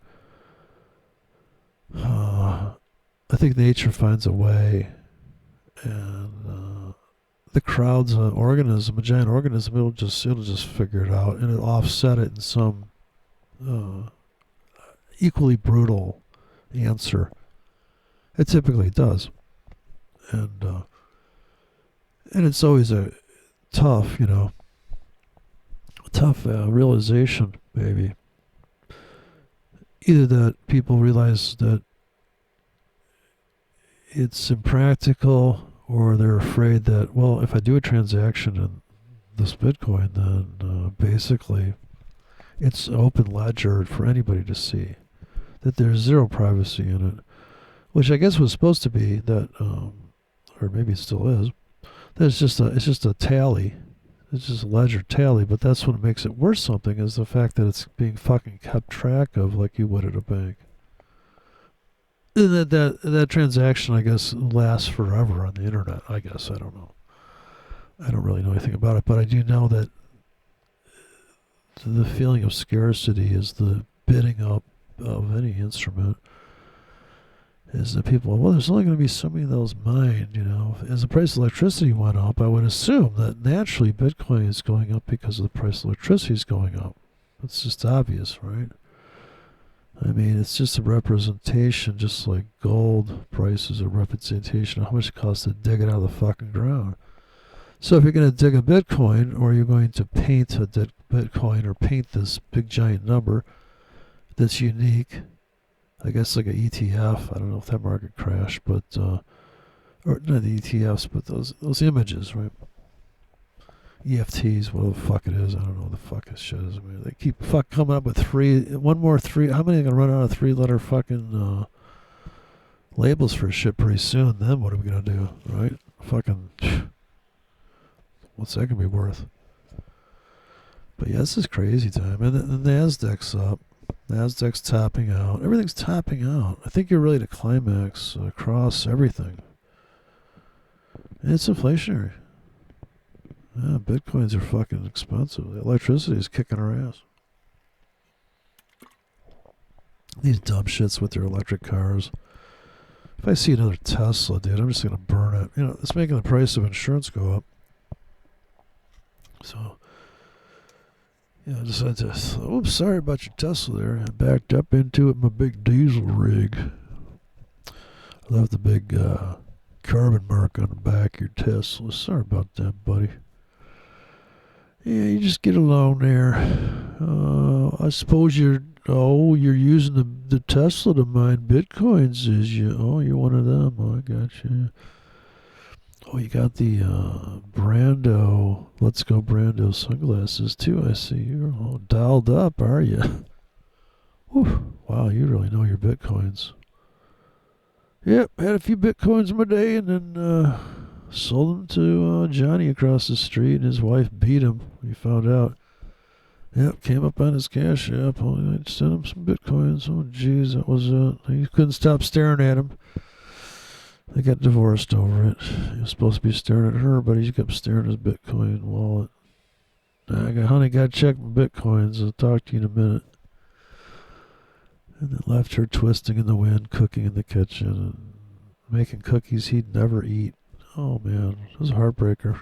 I think nature finds a way, and the crowd's an organism, a giant organism. It'll just figure it out, and it'll offset it in some equally brutal answer. It typically does, and it's always a tough, realization, maybe. Either that people realize that it's impractical, or they're afraid that, well, if I do a transaction in this Bitcoin, then basically it's open ledger for anybody to see, that there's zero privacy in it, which I guess was supposed to be that, or maybe it still is, that it's just a tally. It's just a ledger tally, but that's what makes it worth something, is the fact that it's being fucking kept track of like you would at a bank. And that transaction, I guess, lasts forever on the internet, I guess. I don't know. I don't really know anything about it, but I do know that the feeling of scarcity is the bidding up of any instrument. Is that people, well, there's only going to be so many of those mined, As the price of electricity went up, I would assume that naturally Bitcoin is going up because of the price of electricity is going up. It's just obvious, right? I mean, it's just a representation, just like gold price is a representation of how much it costs to dig it out of the fucking ground. So if you're going to dig a Bitcoin, or you're going to paint a Bitcoin, or paint this big giant number that's unique, I guess like an ETF. I don't know if that market crashed, but or not the ETFs, but those images, right? EFTs, whatever the fuck it is. I don't know what the fuck this shit is. I mean, they keep coming up with one more three. How many are gonna run out of 3-letter fucking labels for shit pretty soon? Then what are we gonna do, right? Fucking, what's that gonna be worth? But yeah, this is crazy time, and the Nasdaq's up. Nasdaq's topping out. Everything's topping out. I think you're ready to climax across everything. And it's inflationary. Yeah, Bitcoins are fucking expensive. The electricity is kicking our ass. These dumb shits with their electric cars. If I see another Tesla, dude, I'm just going to burn it. It's making the price of insurance go up. So, I decided to, oops, sorry about your Tesla there. I backed up into it in my big diesel rig. I love the big carbon mark on the back of your Tesla. Sorry about that, buddy. Yeah, you just get along there. I suppose you're using the Tesla to mine Bitcoins, is you? Oh, you're one of them. Oh, I got you. Oh, you got the Brando, Let's Go Brando sunglasses too. I see you're all dialed up, are you? Whew. Wow, you really know your Bitcoins. Yep, had a few Bitcoins in my day, and then sold them to Johnny across the street, and his wife beat him. He found out. Yep, came up on his cash app. Oh, I sent him some Bitcoins. Oh, jeez, that was it. He couldn't stop staring at him. They got divorced over it. He was supposed to be staring at her, but he kept staring at his Bitcoin wallet. Honey, got to check my Bitcoins. I'll talk to you in a minute. And then left her twisting in the wind, cooking in the kitchen, and making cookies he'd never eat. Oh, man. It was a heartbreaker.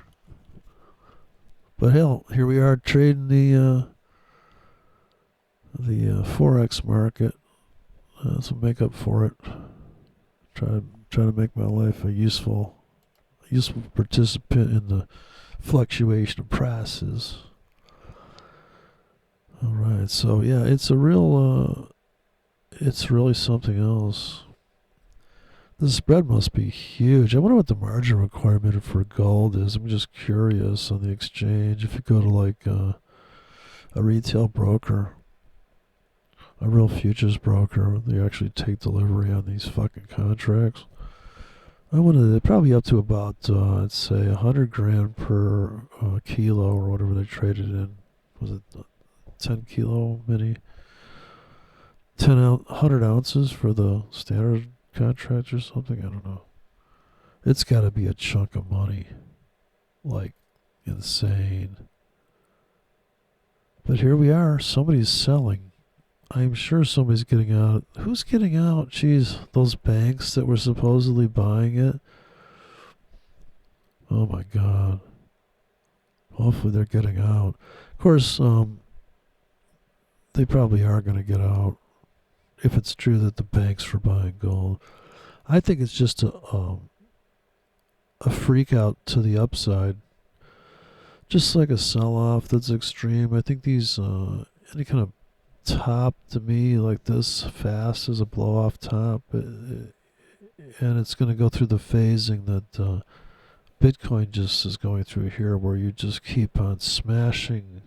But hell, here we are trading the forex market. So make up for it. Try to make my life a useful participant in the fluctuation of prices. All right, so yeah, it's really something else. The spread must be huge. I wonder what the margin requirement for gold is. I'm just curious on the exchange. If you go to like a retail broker, a real futures broker, they actually take delivery on these fucking contracts. I wanted it probably up to about, let's say, 100 grand per kilo or whatever they traded in. Was it 10 kilo mini? 100 ounces for the standard contract or something? I don't know. It's got to be a chunk of money. Like, insane. But here we are. Somebody's selling. I'm sure somebody's getting out. Who's getting out? Jeez, those banks that were supposedly buying it. Oh my God. Hopefully they're getting out. Of course, they probably are going to get out if it's true that the banks were buying gold. I think it's just a freak out to the upside. Just like a sell-off that's extreme. I think these, any kind of top to me like this fast as a blow-off top, and it's going to go through the phasing that Bitcoin just is going through here, where you just keep on smashing,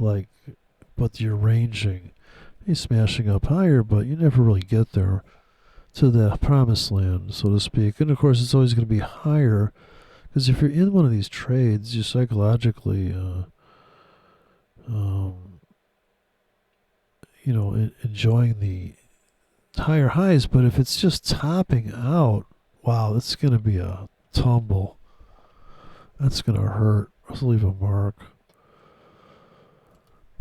like, but you're ranging. You're smashing up higher, but you never really get there to the promised land, so to speak. And of course, it's always going to be higher, because if you're in one of these trades, you psychologically, enjoying the higher highs. But if it's just topping out, wow, it's going to be a tumble. That's going to hurt. Let's leave a mark.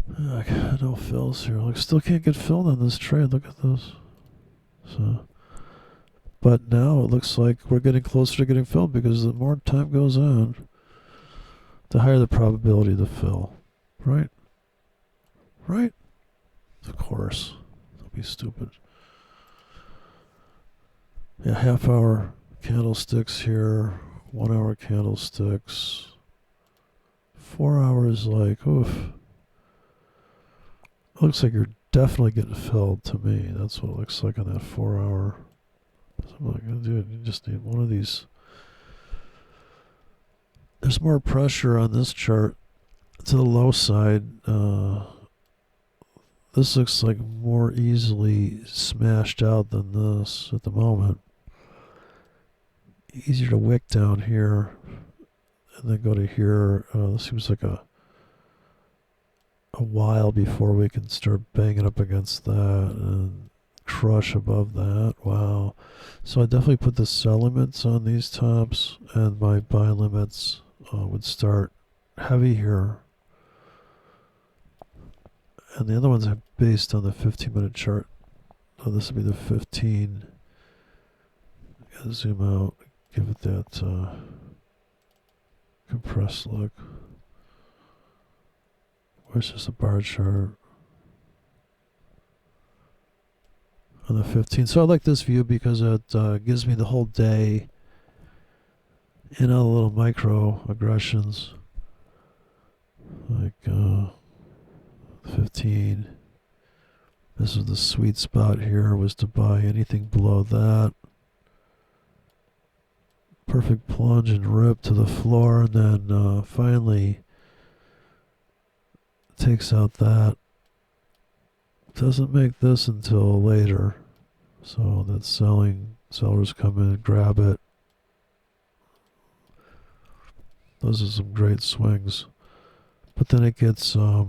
No fills here. Like, still can't get filled on this trade. Look at this. So, but now it looks like we're getting closer to getting filled, because the more time goes on, the higher the probability to fill. Right? Right? Of course. Don't be stupid. Yeah, half-hour candlesticks here. 1 hour candlesticks. 4 hours, like, oof. Looks like you're definitely getting filled to me. That's what it looks like on that 4 hour. So I'm like, dude, you just need one of these. There's more pressure on this chart to the low side. This looks like more easily smashed out than this at the moment. Easier to wick down here and then go to here. This seems like a while before we can start banging up against that and crush above that. Wow. So I definitely put the sell limits on these tops, and my buy limits would start heavy here. And the other ones are based on the 15-minute chart. So this would be the 15. Gotta zoom out, give it that compressed look. Where's just a bar chart on the 15? So I like this view because it gives me the whole day and all the little micro aggressions. Like 15. This is the sweet spot here, was to buy anything below that. Perfect plunge and rip to the floor, and then finally takes out that. Doesn't make this until later. So that's selling. Sellers come in and grab it. Those are some great swings. But then it gets, the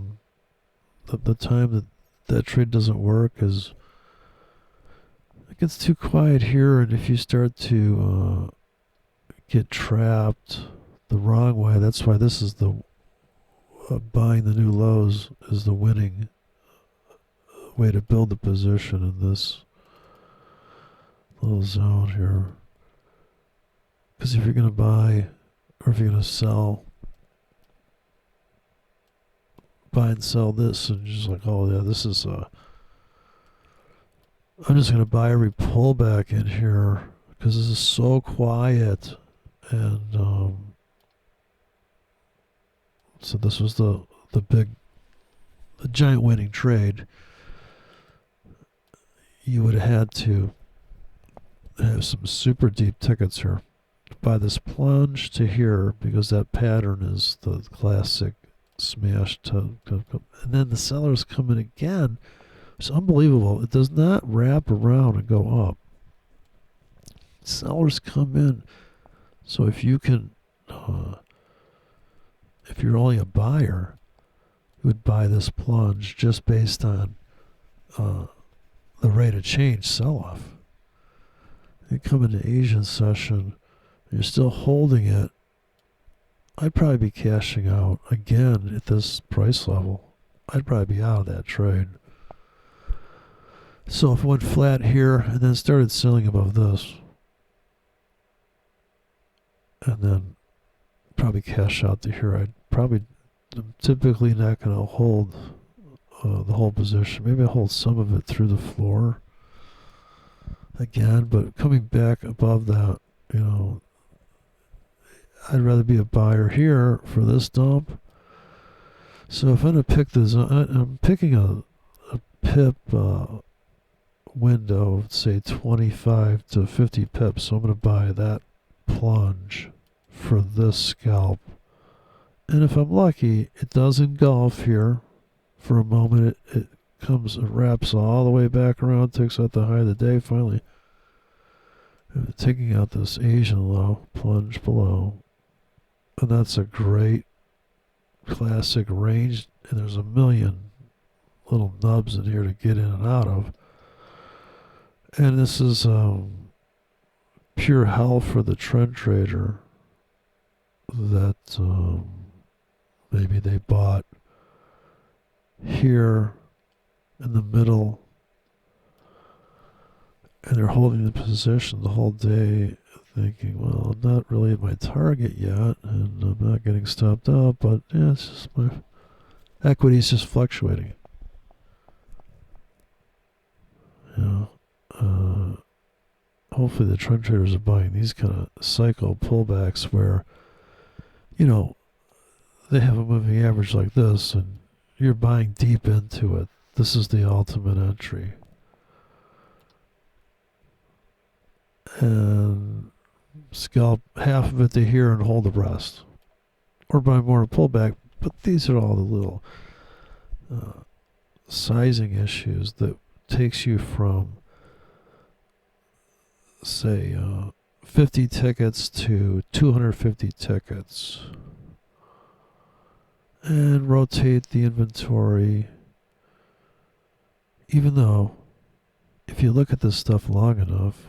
time that trade doesn't work is, it gets too quiet here, and if you start to get trapped the wrong way, that's why this is the, buying the new lows is the winning way to build the position in this little zone here. Because if you're going to buy, or if you're going to sell, buy and sell this, and just like, oh yeah, this is I'm just going to buy every pullback in here because this is so quiet. And so this was the giant winning trade. You would have had to have some super deep tickets here. Buy this plunge to here because that pattern is the classic smash to and then the sellers come in again. It's unbelievable. It does not wrap around and go up. Sellers come in. So if you can, if you're only a buyer, you would buy this plunge just based on the rate of change sell-off. You come into Asian session, you're still holding it. I'd probably be cashing out again at this price level. I'd probably be out of that trade. So if it went flat here and then started selling above this, and then probably cash out to here, I'm typically not going to hold the whole position. Maybe I hold some of it through the floor again, but coming back above that, I'd rather be a buyer here for this dump. So if I'm going to pick this, I'm picking a pip window, say 25 to 50 pips. So I'm going to buy that plunge for this scalp. And if I'm lucky, it does engulf here for a moment. It wraps all the way back around, takes out the high of the day finally. Taking out this Asian low, plunge below. And that's a great classic range. And there's a million little nubs in here to get in and out of. And this is pure hell for the trend trader that maybe they bought here in the middle and they're holding the position the whole day thinking, well, I'm not really at my target yet and I'm not getting stopped out, but yeah, it's just my equity is just fluctuating. Hopefully the trend traders are buying these kind of cycle pullbacks where, they have a moving average like this and you're buying deep into it. This is the ultimate entry. And scalp half of it to here and hold the rest. Or buy more pullback. But these are all the little sizing issues that takes you from, say, 50 tickets to 250 tickets. And rotate the inventory. Even though, if you look at this stuff long enough,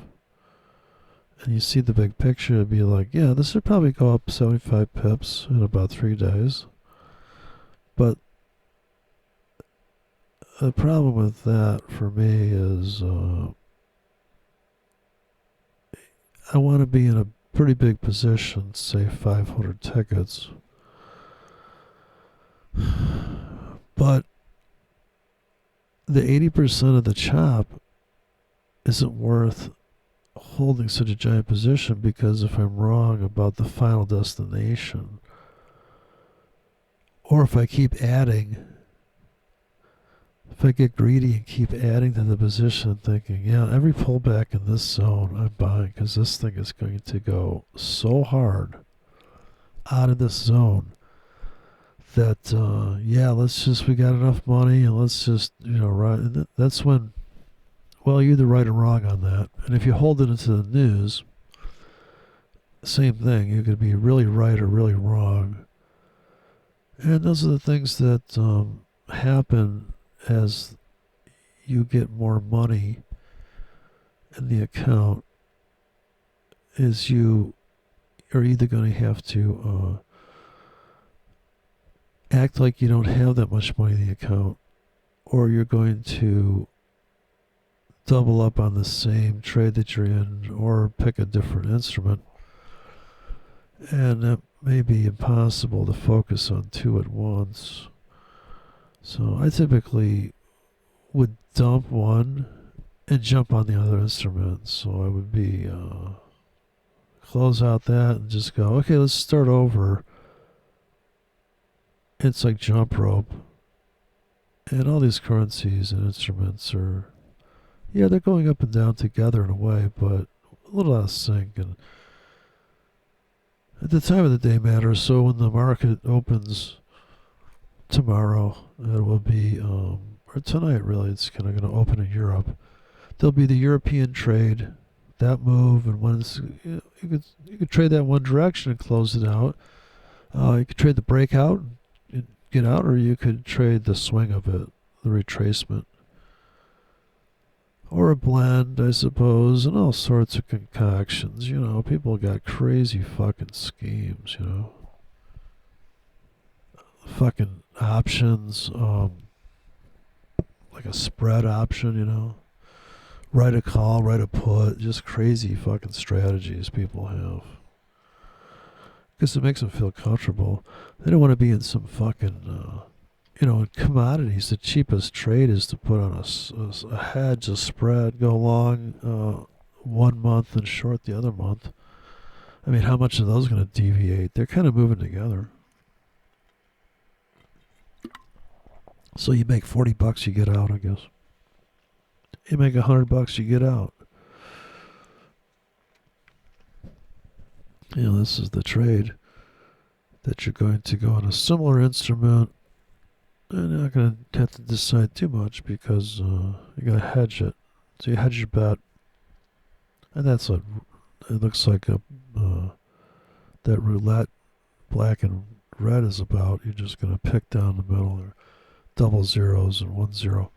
and you see the big picture, it'd be like, yeah, this would probably go up 75 pips in about 3 days. But the problem with that for me is I want to be in a pretty big position, say 500 tickets. But the 80% of the chop isn't worth holding such a giant position, because if I'm wrong about the final destination, or if I keep adding, if I get greedy and keep adding to the position thinking, yeah, every pullback in this zone I'm buying because this thing is going to go so hard out of this zone that, we got enough money and let's just, right. That's when, well, you're either right or wrong on that. And if you hold it into the news, same thing. You could be really right or really wrong. And those are the things that happen as you get more money in the account. Is you are either going to have to act like you don't have that much money in the account, or you're going to double up on the same trade that you're in, or pick a different instrument. And it may be impossible to focus on 2 at once. So I typically would dump one and jump on the other instrument. So I would be close out that and just go, okay, let's start over. It's like jump rope. And all these currencies and instruments are, yeah, they're going up and down together in a way, but a little out of sync. And at the time of the day matters. So when the market opens tomorrow, it will be, or tonight really, it's kind of going to open in Europe. There'll be the European trade, that move, and when it's, you could trade that one direction and close it out. You could trade the breakout and get out, or you could trade the swing of it, the retracement. Or a blend, I suppose, and all sorts of concoctions. You know, people got crazy fucking schemes, you know. Fucking options, like a spread option, you know. Write a call, write a put, just crazy fucking strategies people have. Because it makes them feel comfortable. They don't want to be in some fucking, in commodities, the cheapest trade is to put on a hedge, a spread, go long 1 month and short the other month. I mean, how much are those going to deviate? They're kind of moving together. So you make $40, you get out, I guess. You make $100, you get out. You know, this is the trade that you're going to go on a similar instrument. And you're not going to have to decide too much because you're going to hedge it. So you hedge your bet. And that's what it looks like that roulette, black and red, is about. You're just going to pick down the middle, or double zeros and 1 0.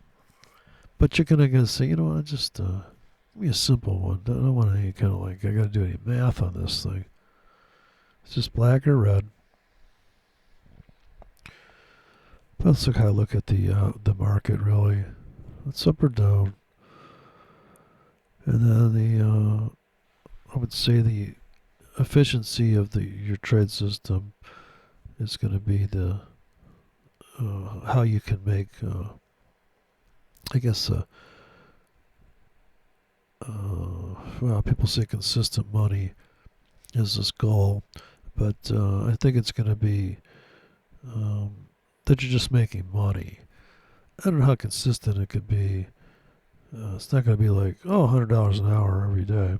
But you're going to say, you know what, just give me a simple one. I don't want any kind of like, I got to do any math on this thing. It's just black or red. But let's look how I look at the market, really. It's up or down. And then I would say the efficiency of your trade system is going to be the how you can make, I guess, well, people say consistent money is this goal, but I think it's going to be that you're just making money. I don't know how consistent it could be. It's not going to be like, oh, $100 an hour every day.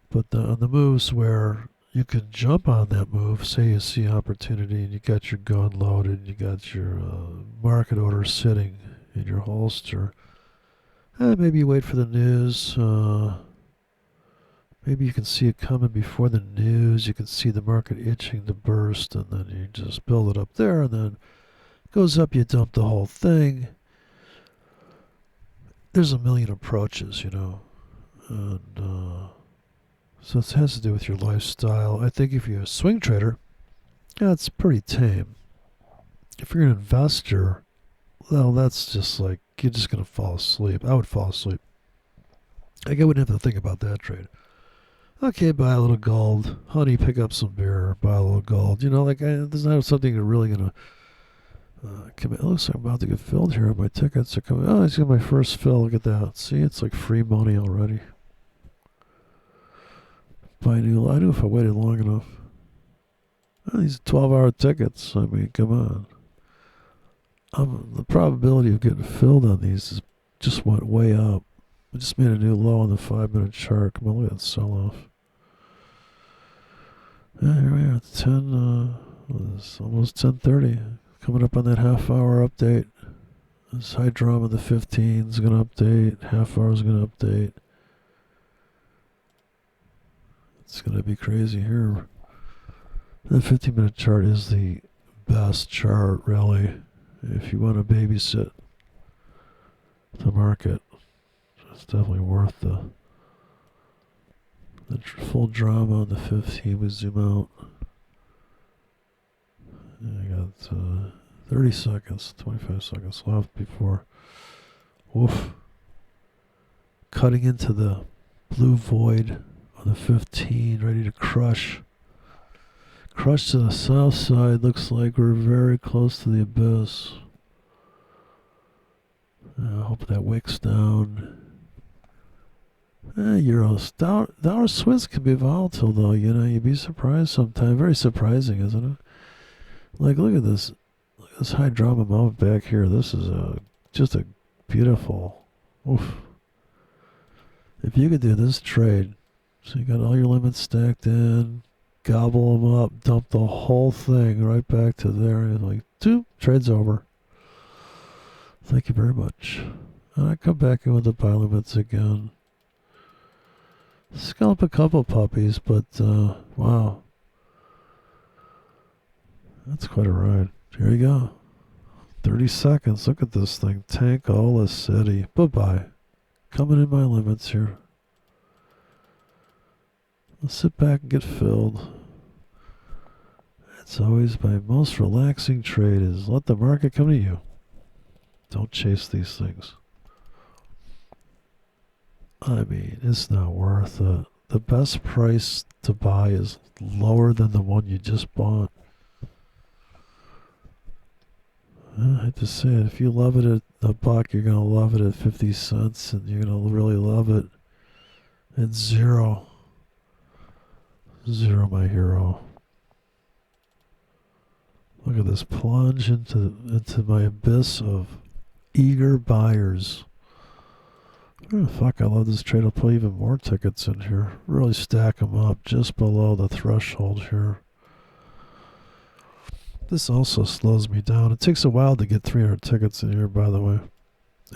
But on the moves where you can jump on that move, say you see opportunity and you got your gun loaded, you got your market order sitting in your holster, maybe you wait for the news. Maybe you can see it coming before the news. You can see the market itching to burst, and then you just build it up there, and then it goes up, you dump the whole thing. There's a million approaches, you know. And so it has to do with your lifestyle. I think if you're a swing trader, yeah, it's pretty tame. If you're an investor, well, that's just like, you're just going to fall asleep. I would fall asleep. Like, I wouldn't have to think about that trade. Okay, buy a little gold. Honey, pick up some beer. Buy a little gold. You know, like, there's not something you're really going to come in. It looks like I'm about to get filled here. My tickets are coming. Oh, I got my first fill. Look at that. See, it's like free money already. Buy new. I knew if I waited long enough. Oh, these are 12-hour tickets. I mean, come on. The probability of getting filled on these just went way up. I just made a new low on the 5-minute chart. Come on, look at that sell-off. Yeah, here we are at 10, it's almost 10:30. Coming up on that half-hour update. This high drama, the 15 is going to update. Half hour is going to update. It's going to be crazy here. The 15-minute chart is the best chart, really, if you want to babysit the market. It's definitely worth the full drama on the 15. We zoom out. I got 30 seconds, 25 seconds left before, woof, cutting into the blue void on the 15, ready to crush Crush to the south side. Looks like we're very close to the abyss. I hope that wicks down. Euros. Dollar Swiss can be volatile, though. You know, you'd be surprised sometimes. Very surprising, isn't it? Like, look at this. Look at this high drama moment back here. This is just a beautiful. Oof. If you could do this trade, so you got all your limits stacked in, gobble them up, dump the whole thing right back to there, and like, trade's over. Thank you very much. And I come back in with the buy limits again. Scalp a couple puppies, but wow. That's quite a ride. Here you go. 30 seconds. Look at this thing. Tank all the city. Bye-bye. Coming in my limits here. Let's sit back and get filled. It's always my most relaxing trade is let the market come to you. Don't chase these things. I mean, it's not worth it. The best price to buy is lower than the one you just bought. I hate to say it. If you love it at $1, you're going to love it at 50 cents, and you're going to really love it at zero. Zero, my hero. Look at this plunge into my abyss of eager buyers. Oh, fuck, I love this trade. I'll put even more tickets in here. Really stack them up just below the threshold here. This also slows me down. It takes a while to get 300 tickets in here, by the way.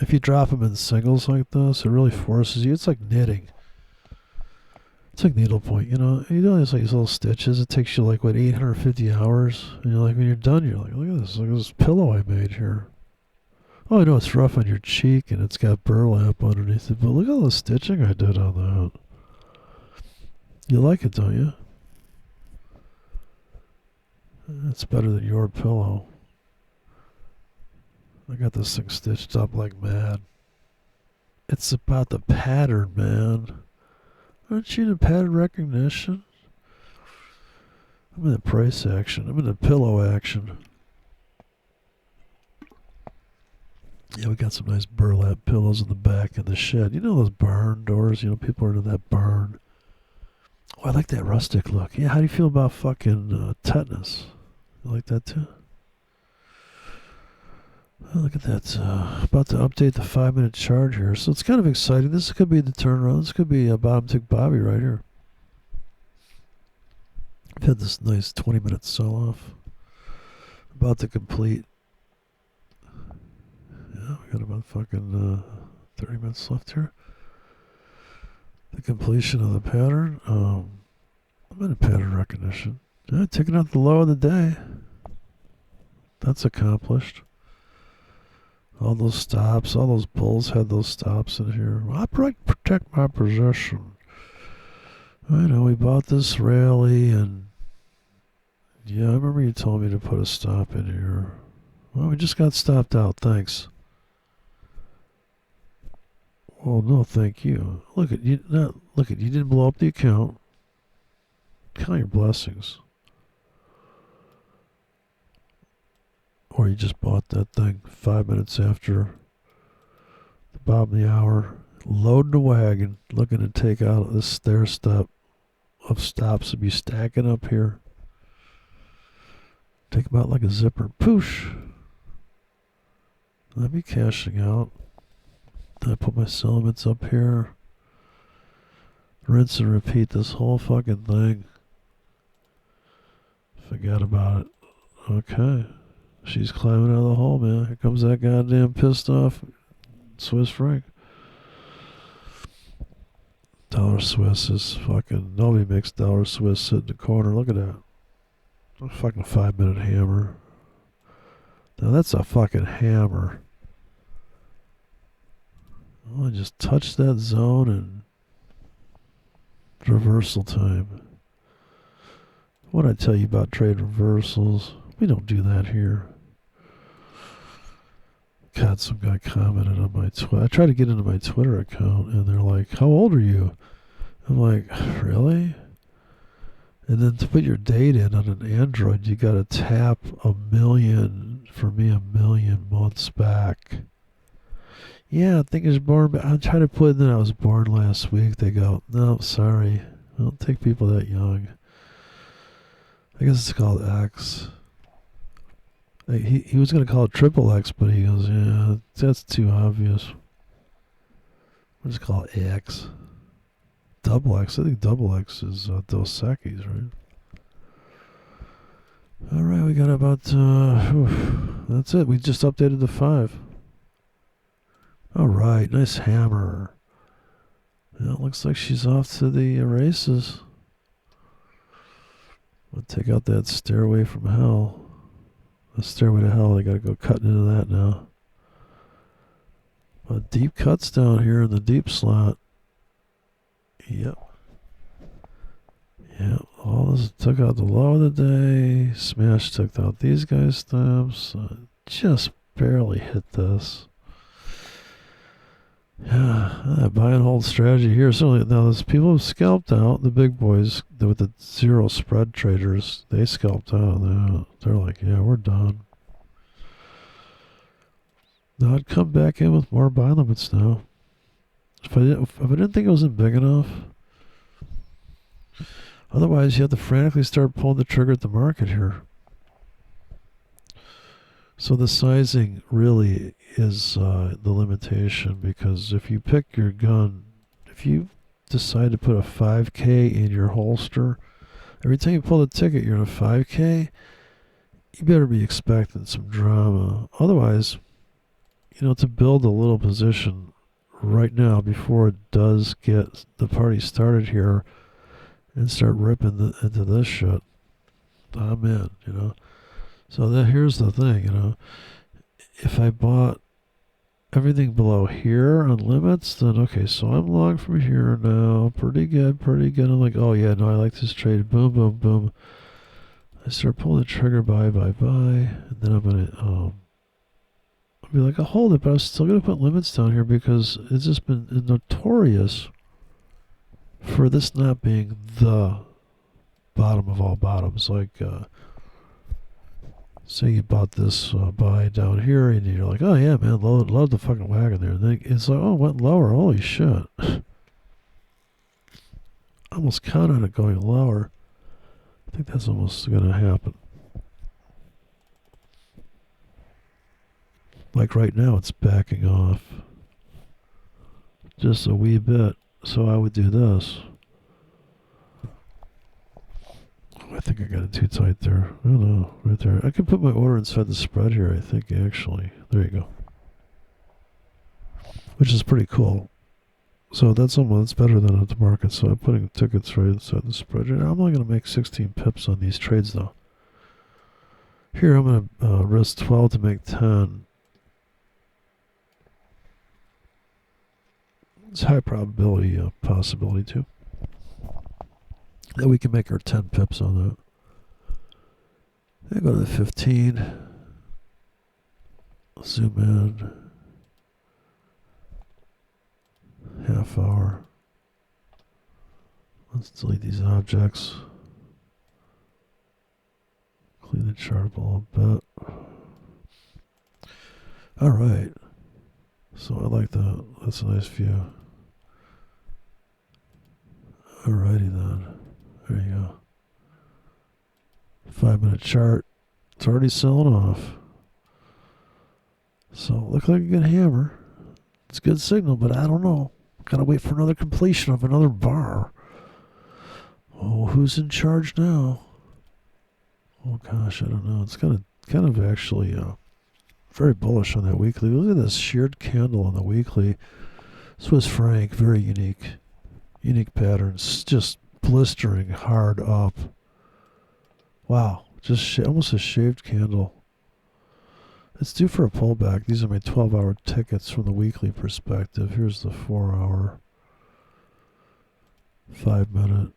If you drop them in singles like this, it really forces you. It's like knitting. It's like needlepoint, you know. You know, it's like these little stitches. It takes you like, 850 hours? And you're like, when you're done, you're like, look at this pillow I made here. Oh, I know it's rough on your cheek and it's got burlap underneath it, but look at all the stitching I did on that. You like it, don't you? It's better than your pillow. I got this thing stitched up like mad. It's about the pattern, man. Aren't you in pattern recognition? I'm in the price action. I'm in the pillow action. Yeah, we got some nice burlap pillows in the back of the shed. You know those barn doors? You know, people are in that barn. Oh, I like that rustic look. Yeah, how do you feel about fucking tetanus? You like that too? Oh, look at that. About to update the 5-minute chart here. So it's kind of exciting. This could be the turnaround. This could be a bottom tick Bobby right here. I've had this nice 20-minute sell-off. About to complete. Yeah, we got about fucking 30 minutes left here. The completion of the pattern. I'm in a pattern recognition. Yeah, taking out the low of the day. That's accomplished. All those stops, all those bulls had those stops in here. I protect my position. I know we bought this rally, and yeah, I remember you told me to put a stop in here. Well, we just got stopped out. Thanks. Well, no, thank you. Look at you. Look at you. Didn't blow up the account. Count your blessings. Or you just bought that thing 5 minutes after the bottom of the hour, loading the wagon, looking to take out this stair step of stops to be stacking up here. Take them out like a zipper. Poosh. Let me cashing out. I put my settlements up here. Rinse and repeat this whole fucking thing. Forgot about it. Okay. She's climbing out of the hole, man. Here comes that goddamn pissed off Swiss franc. Dollar Swiss is fucking... Nobody makes dollar Swiss sit in the corner. Look at that. A fucking 5-minute hammer. Now that's a fucking hammer. Oh, I just touched that zone and reversal time. What did I tell you about trade reversals? We don't do that here. God, some guy commented on my Twitter. I tried to get into my Twitter account, and they're like, how old are you? I'm like, really? And then to put your date in on an Android, you got to tap a million months back. Yeah, I think it's born. I'm trying to put in that I was born last week. They go, no, sorry. I don't take people that young. I guess it's called X. Like he was going to call it triple X, but he goes, yeah, that's too obvious. We'll just call it X. Double X. I think double X is Dos Equis, right? All right, we got about, that's it. We just updated the 5. All right, nice hammer. Yeah, it looks like she's off to the races. I'll take out that stairway from hell. The stairway to hell, I gotta go cutting into that now. Deep cuts down here in the deep slot. Yep. Yep. All this took out the low of the day. Smash took out these guys' stamps. Just barely hit this. Yeah, buy and hold strategy here. Certainly, now there's people have scalped out. The big boys with the zero spread traders, they scalped out. They're like, yeah, we're done. Now I'd come back in with more buy limits now. If I didn't think it wasn't big enough. Otherwise, you have to frantically start pulling the trigger at the market here. So the sizing really is the limitation, because if you pick your gun, if you decide to put a 5K in your holster, every time you pull the ticket, you're in a 5K, you better be expecting some drama. Otherwise, to build a little position right now before it does get the party started here and start ripping into this shit, I'm in, So here's the thing, if I bought everything below here on limits, then okay, so I'm long from here now. Pretty good. I'm like, oh yeah, no, I like this trade. Boom, boom, boom. I start pulling the trigger, buy. And then I'm going to, I'll be like, I'll hold it, but I'm still going to put limits down here because it's just been notorious for this not being the bottom of all bottoms. Like, say you bought this buy down here, and you're like, oh yeah, man, load the fucking wagon there. And then it's like, oh, it went lower. Holy shit. I almost count on it going lower. I think that's almost going to happen. Like right now, it's backing off just a wee bit. So I would do this. I think I got it too tight there. I don't know, right there. I could put my order inside the spread here, I think, actually. There you go. Which is pretty cool. So that's better than at the market. So I'm putting tickets right inside the spread here. I'm only going to make 16 pips on these trades, though. Here, I'm going to risk 12 to make 10. It's high probability, possibility, too, that we can make our 10 pips on that. Then go to the 15. Zoom in. Half hour. Let's delete these objects. Clean the chart up a little bit. All right. So I like that. That's a nice view. Alrighty then. There you go. 5-minute chart. It's already selling off. So look like a good hammer. It's a good signal, but I don't know. Gotta wait for another completion of another bar. Oh, who's in charge now? Oh gosh, I don't know. It's kind of actually very bullish on that weekly. Look at this sheared candle on the weekly. Swiss franc, very unique. Unique patterns, just blistering hard up. Wow, just almost a shaved candle. It's due for a pullback. These are my 12-hour tickets from the weekly perspective. Here's the 4-hour, 5-minute.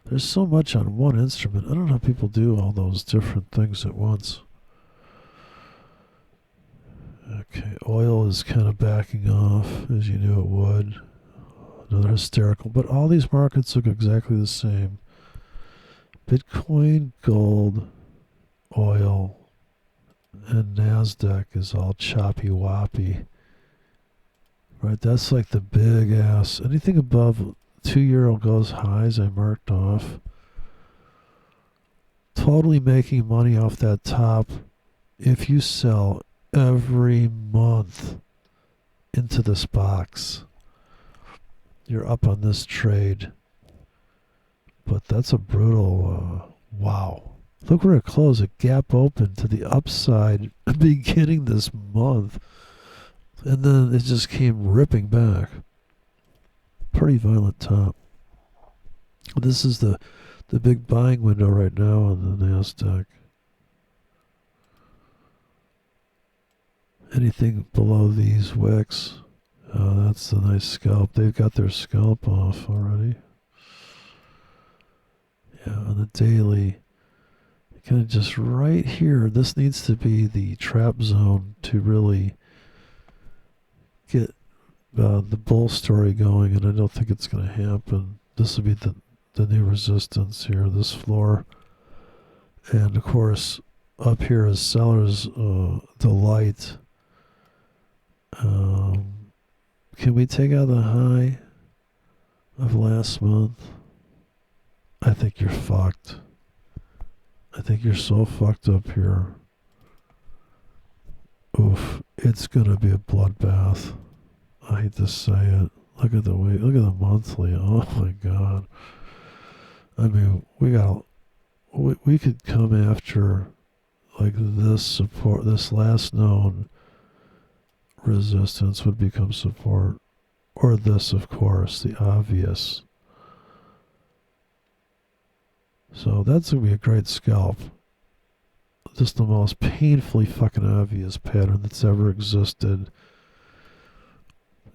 There's so much on one instrument. I don't know how people do all those different things at once. Okay, oil is kind of backing off, as you knew it would. another hysterical. But all these markets look exactly the same. Bitcoin, gold, oil, and NASDAQ is all choppy woppy. Right, that's like the big ass. Anything above 2 year goes highs, I marked off. Totally making money off that top if you sell every month into this box. You're up on this trade. But that's a brutal, wow. Look where it closed. A gap open to the upside beginning this month. And then it just came ripping back. Pretty violent top. This is the big buying window right now on the NASDAQ. Anything below these wicks, that's the nice scalp. They've got their scalp off already. Yeah, on the daily, kind of just right here. This needs to be the trap zone to really get the bull story going, and I don't think it's going to happen. This will be the new resistance here, this floor. And of course, up here is seller's delight. Can we take out the high of last month? I think you're fucked. I think you're so fucked up here. Oof, it's gonna be a bloodbath. I hate to say it. Look at the monthly. Oh my god. I mean, we could come after like this support. This last known resistance would become support, or this, of course, the obvious. So that's gonna be a great scalp. Just the most painfully fucking obvious pattern that's ever existed.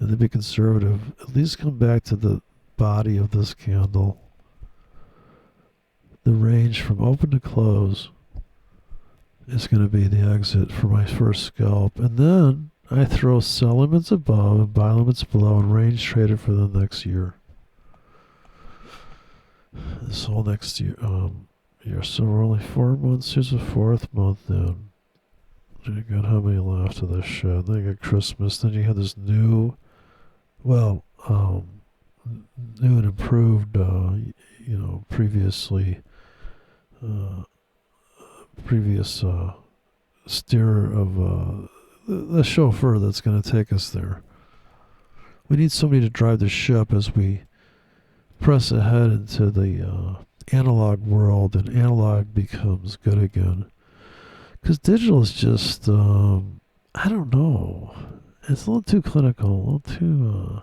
And to be conservative, at least come back to the body of this candle. The range from open to close is going to be the exit for my first scalp. And then I throw sell limits above and buy limits below and range trade it for the next year. This whole next year. So we're only 4 months. Here's the fourth month now. You got how many left of this shit? Then you got Christmas. Then you had this new, new and improved, previous steer of the chauffeur that's going to take us there. We need somebody to drive the ship as we press ahead into the analog world, and analog becomes good again. Because digital is just, I don't know. It's a little too clinical, a little too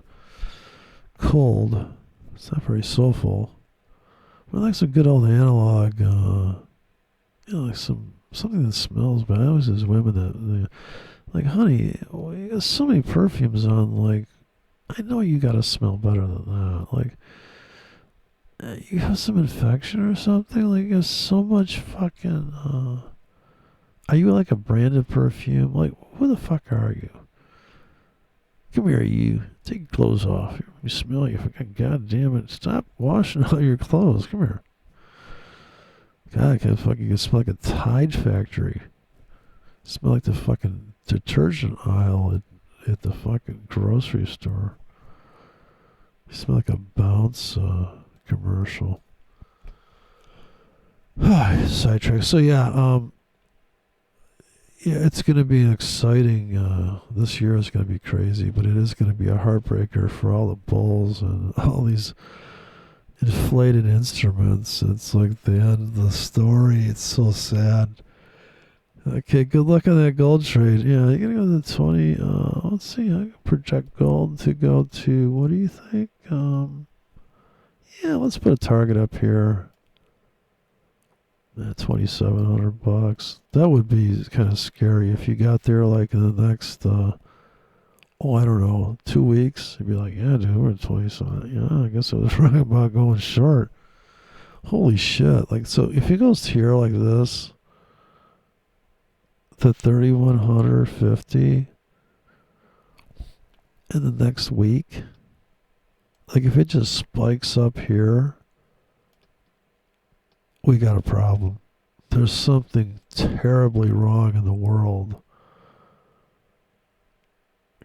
cold. It's not very soulful. We like some good old analog, like something that smells bad. I always there's women that, like, honey, you got so many perfumes on, like, I know you gotta smell better than that. Like, you have some infection or something? Like, you have so much fucking, are you like a branded perfume? Like, who the fuck are you? Come here, you. Take your clothes off. You smell you. God damn it. Stop washing all your clothes. Come here. God, you can smell like a Tide factory. Smell like the fucking detergent aisle at the fucking grocery store. You smell like a Bounce commercial. Sidetrack. So yeah, it's going to be an exciting, this year is going to be crazy, but it is going to be a heartbreaker for all the bulls and all these inflated instruments. It's like the end of the story. It's so sad. Okay, good luck on that gold trade. Yeah, you're going to go to 20. Let's see, I can project gold to go to, what do you think? Yeah, let's put a target up here. $2,700. That would be kind of scary if you got there like in the next, I don't know, 2 weeks. You'd be like, yeah, dude, we're at 27. Yeah, I guess I was right about going short. Holy shit. Like, so if it goes here like this, to 3,150 in the next week, Like if it just spikes up here, we got a problem. There's something terribly wrong in the world.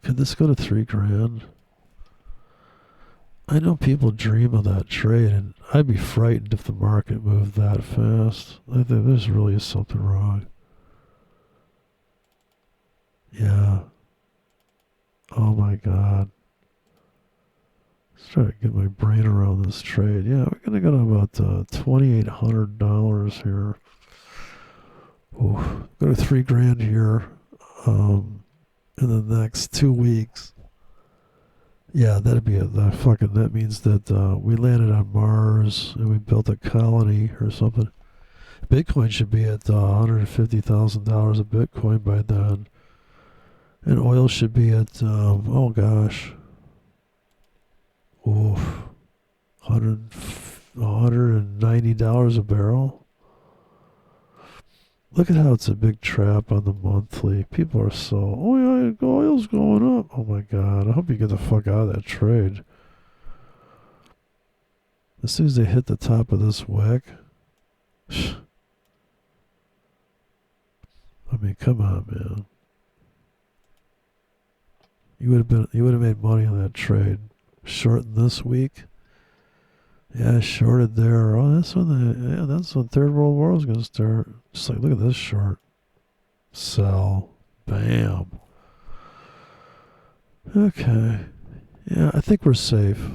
Could this go to 3 grand? I know people dream of that trade, and I'd be frightened if the market moved that fast. I think there's really something wrong. Yeah. Oh my God. Let's try to get my brain around this trade. Yeah, we're gonna go to about $2,800 here. Ooh, go to 3 grand here in the next 2 weeks. Yeah, that'd be that means that we landed on Mars and we built a colony or something. Bitcoin should be at $150,000 a Bitcoin by then. And oil should be at, oh gosh, oof, $190 a barrel. Look at how it's a big trap on the monthly. People are so, oh yeah, oil's going up. Oh my God, I hope you get the fuck out of that trade. As soon as they hit the top of this wick, I mean, come on, man. You would have made money on that trade. Shorting this week. Yeah, shorted there. Oh, that's when Third World War is gonna start. Just like, look at this short. Sell. Bam. Okay. Yeah, I think we're safe.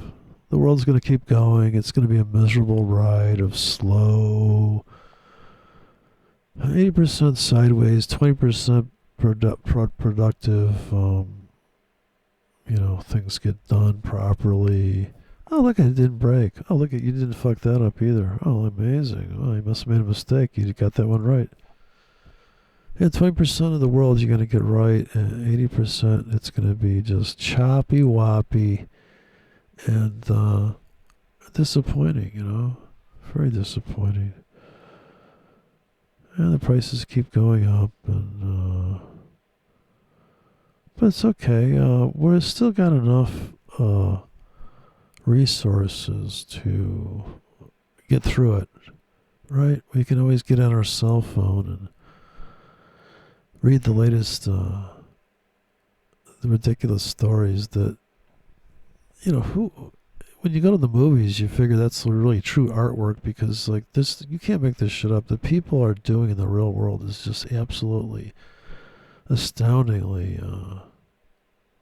The world's gonna keep going. It's gonna be a miserable ride of slow 80% sideways, 20% productive. Things get done properly. Oh, look, it didn't break. Oh, look, you didn't fuck that up either. Oh, amazing. Oh, you must have made a mistake. You got that one right. Yeah, 20% of the world you're going to get right, and 80% it's going to be just choppy woppy and disappointing, very disappointing. And the prices keep going up, but it's okay. We're still got enough resources to get through it, right? We can always get on our cell phone and read the latest, the ridiculous stories that, when you go to the movies, you figure that's really true artwork because, like, this, you can't make this shit up. The people are doing in the real world is just absolutely astoundingly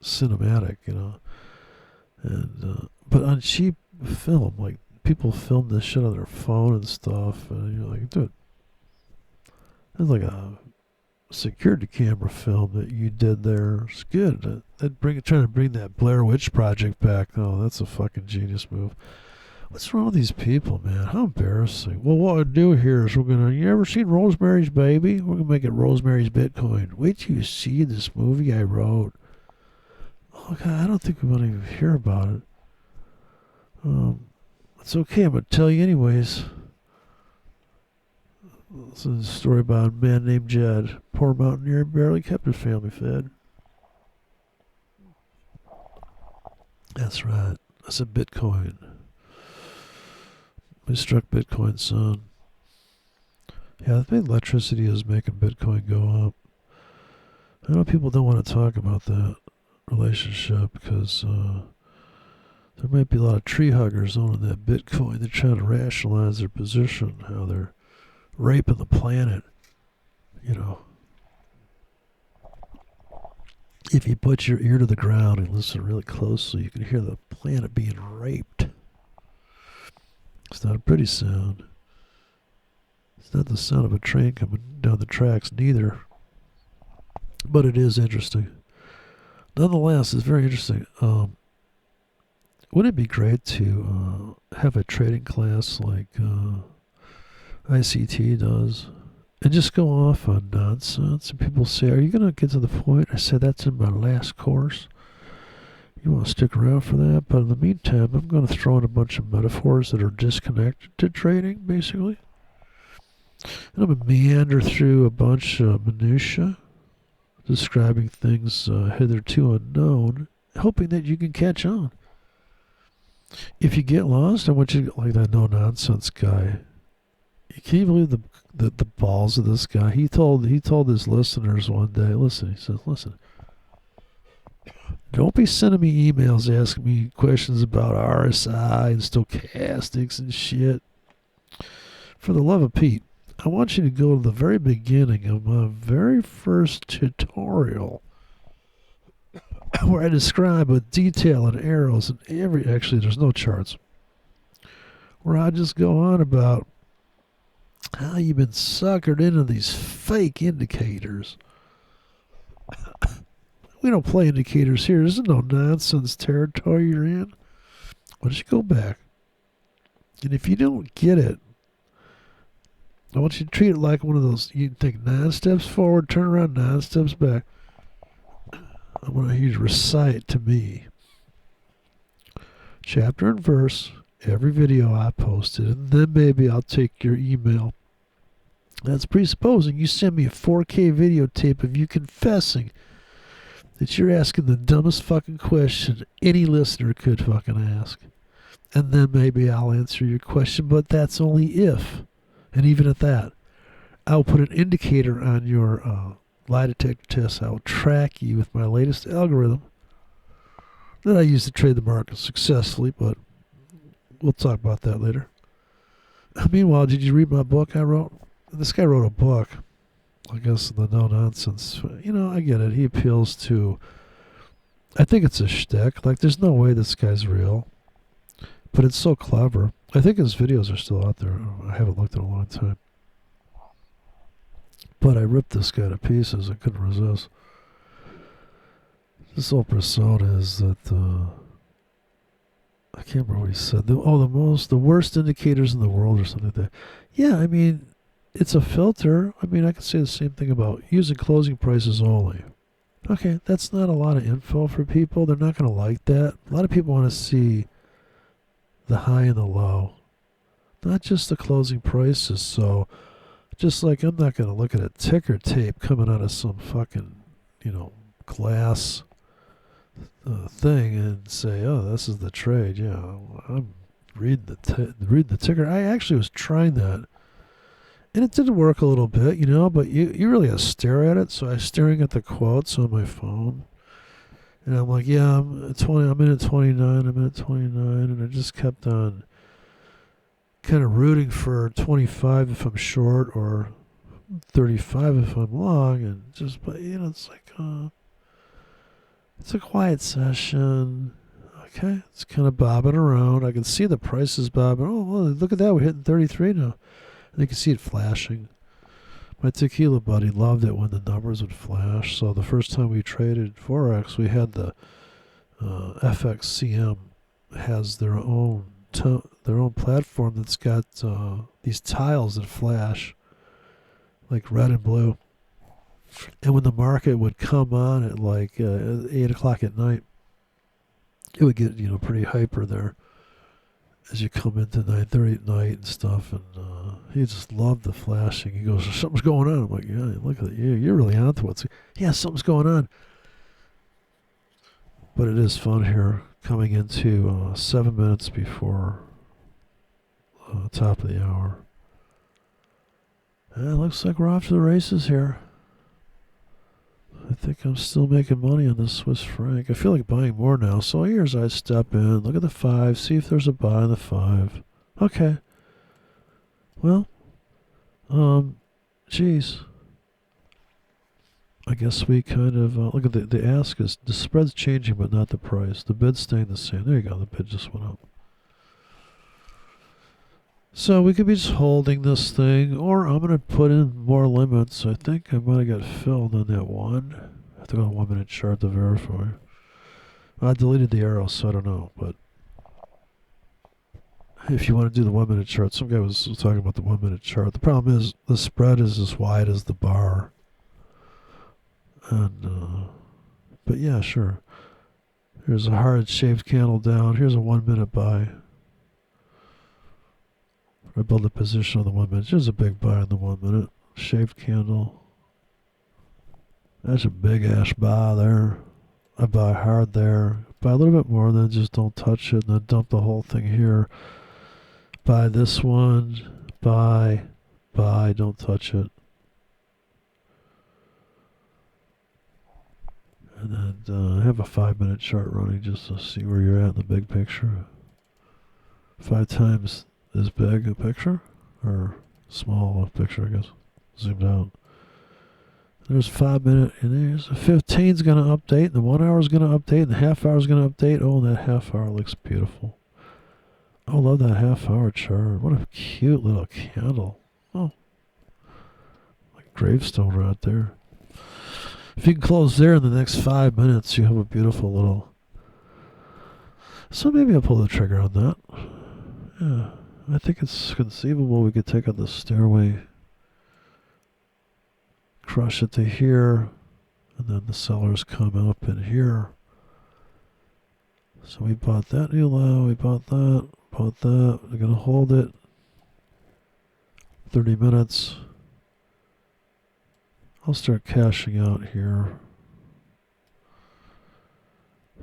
cinematic, and but on cheap film, like, people film this shit on their phone and stuff, and you're like, dude, that's like a security camera film that you did there. It's good. Trying to bring that Blair Witch Project back. Oh, that's a fucking genius move. What's wrong with these people, man? How embarrassing. Well, what we'll do here is you ever seen Rosemary's Baby? We're going to make it Rosemary's Bitcoin. Wait till you see this movie I wrote. Oh, God, I don't think we want to even hear about it. It's okay, I'm going to tell you anyways. This is a story about a man named Jed. Poor mountaineer barely kept his family fed. That's right. That's a Bitcoin. We struck Bitcoin, son. Yeah, I think electricity is making Bitcoin go up. I know people don't want to talk about that relationship because there might be a lot of tree huggers owning that Bitcoin. They're trying to rationalize their position, how they're raping the planet. If you put your ear to the ground and listen really closely, you can hear the planet being raped. It's not a pretty sound. It's not the sound of a train coming down the tracks, neither. But it is interesting. Nonetheless, it's very interesting. Wouldn't it be great to have a trading class like ICT does, and just go off on nonsense? And people say, "Are you going to get to the point?" I said, "That's in my last course. You want to stick around for that?" But in the meantime, I'm going to throw in a bunch of metaphors that are disconnected to trading, basically. And I'm going to meander through a bunch of minutiae, describing things hitherto unknown, hoping that you can catch on. If you get lost, I want you to, like that no nonsense guy. Can you believe the balls of this guy? He told his listeners one day. Listen, he says, listen, don't be sending me emails asking me questions about RSI and stochastics and shit. For the love of Pete, I want you to go to the very beginning of my very first tutorial where I describe with detail and arrows and actually there's no charts, where I just go on about how you've been suckered into these fake indicators. We don't play indicators here. This is no nonsense territory you're in. Why don't you go back? And if you don't get it, I want you to treat it like one of those, you take 9 steps forward, turn around 9 steps back. I want you to recite to me chapter and verse, every video I posted, and then maybe I'll take your email. That's presupposing you send me a 4K videotape of you confessing that you're asking the dumbest fucking question any listener could fucking ask. And then maybe I'll answer your question, but that's only if. And even at that, I'll put an indicator on your lie detector test. I'll track you with my latest algorithm that I use to trade the market successfully, but we'll talk about that later. Meanwhile, did you read my book I wrote? This guy wrote a book, I guess, the no-nonsense. You know, I get it. He appeals to, I think it's a shtick. Like, there's no way this guy's real. But it's so clever. I think his videos are still out there. I haven't looked in a long time. But I ripped this guy to pieces. I couldn't resist. This whole persona is that, I can't remember what he said. The worst indicators in the world or something like that. Yeah, I mean, it's a filter. I mean, I could say the same thing about using closing prices only. Okay, that's not a lot of info for people. They're not going to like that. A lot of people want to see the high and the low, not just the closing prices. So, just like I'm not going to look at a ticker tape coming out of some fucking, glass thing and say, oh, this is the trade. Yeah, I'm reading the ticker. I actually was trying that. And it did work a little bit, but you really got to stare at it. So I was staring at the quotes on my phone. And I'm like, yeah, I'm in at 29, I'm at 29. And I just kept on kind of rooting for 25 if I'm short or 35 if I'm long. And but it's like, it's a quiet session. Okay, it's kind of bobbing around. I can see the prices bobbing. Oh, well, look at that. We're hitting 33 now. And you can see it flashing. My tequila buddy loved it when the numbers would flash. So the first time we traded forex, we had the FXCM has their own platform that's got these tiles that flash like red and blue. And when the market would come on at like 8 o'clock at night, it would get pretty hyper there as you come into 9:30 at night and stuff. And he just loved the flashing. He goes, something's going on. I'm like, yeah, look at it. Yeah, you're really onto it. Yeah, something's going on. But it is fun here, coming into 7 minutes before top of the hour. And it looks like we're off to the races here. I think I'm still making money on this Swiss franc. I feel like buying more now. So here's I step in, look at the 5, see if there's a buy in the 5. Okay. Well, geez. I guess we kind of, look at the ask is, the spread's changing but not the price. The bid's staying the same. There you go, the bid just went up. So we could be just holding this thing, or I'm going to put in more limits. I think I might have got filled on that one. I have to go to 1 minute chart to verify. I deleted the arrow, so I don't know. But if you want to do the 1 minute chart, some guy was talking about the 1 minute chart. The problem is the spread is as wide as the bar. And but yeah, sure. Here's a hard shaved candle down. Here's a 1 minute buy. I build a position on the 1 minute. There's a big buy on the 1 minute. Shaved candle. That's a big ass buy there. I buy hard there. Buy a little bit more, then just don't touch it, and then dump the whole thing here. Buy this one. Buy. Don't touch it. And then have a 5-minute chart running just to see where you're at in the big picture. 5 times as big a picture, or small picture, I guess. Zoomed out. There's 5 minute, and there's a 15's going to update, and the 1 hour is going to update, and the half hour is going to update. Oh, and that half hour looks beautiful. I love that half hour chart. What a cute little candle. Oh, like a gravestone right there. If you can close there in the next 5 minutes, you have a beautiful little. So maybe I'll pull the trigger on that. Yeah, I think it's conceivable we could take out the stairway, crush it to here, and then the sellers come up in here. So we bought that new low, we bought that. We're going to hold it 30 minutes. I'll start cashing out here.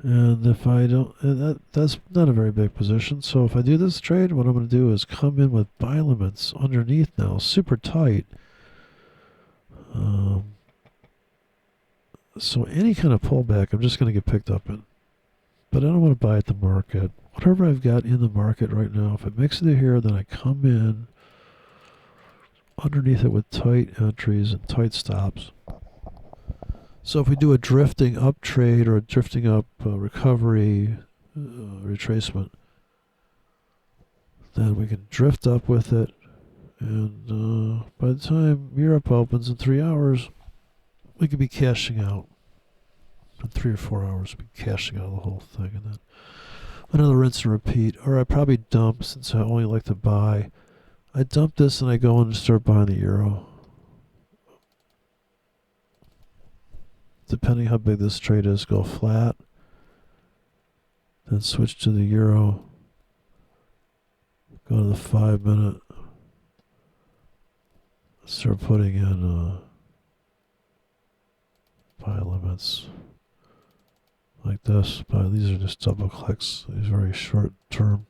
And if I don't, that's not a very big position. So if I do this trade, what I'm going to do is come in with buy limits underneath now, super tight. So any kind of pullback, I'm just going to get picked up in. But I don't want to buy at the market. Whatever I've got in the market right now, if it makes it to here, then I come in underneath it with tight entries and tight stops. So if we do a drifting up trade or a drifting up recovery retracement, then we can drift up with it. And by the time Europe opens in 3 hours, we could be cashing out. In 3 or 4 hours, we'll be cashing out the whole thing. And then another rinse and repeat. Or I probably dump, since I only like to buy. I dump this and I go in and start buying the euro. Depending how big this trade is, go flat. Then switch to the euro. Go to the 5 minute. Start putting in buy limits. Like this, but these are just double clicks. These are very short term.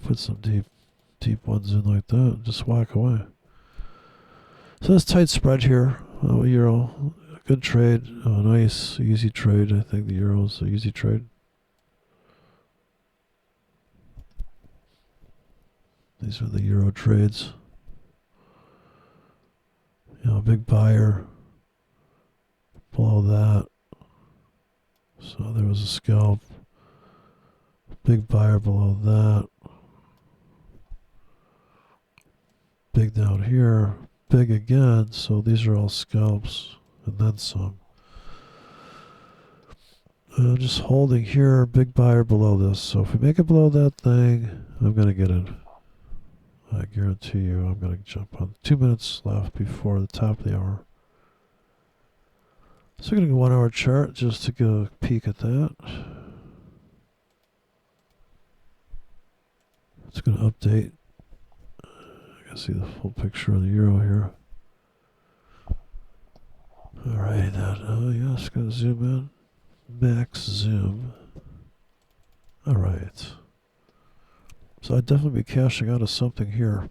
Put some deep ones in like that and just whack away. So that's tight spread here. Euro, good trade, nice, easy trade. I think the euro's an easy trade. These are the euro trades. Big buyer below that. So there was a scalp. Big buyer below that. Big down here. Big again. So these are all scalps and then some. Just holding here. Big buyer below this. So if we make it below that thing, I'm going to get in. I guarantee you I'm going to jump on. 2 minutes left before the top of the hour. So we're going to go 1 hour chart just to get a peek at that. It's going to update. I can see the full picture of the euro here. Alright, then. Yes, going to zoom in. Max zoom. Alright. So I'd definitely be cashing out of something here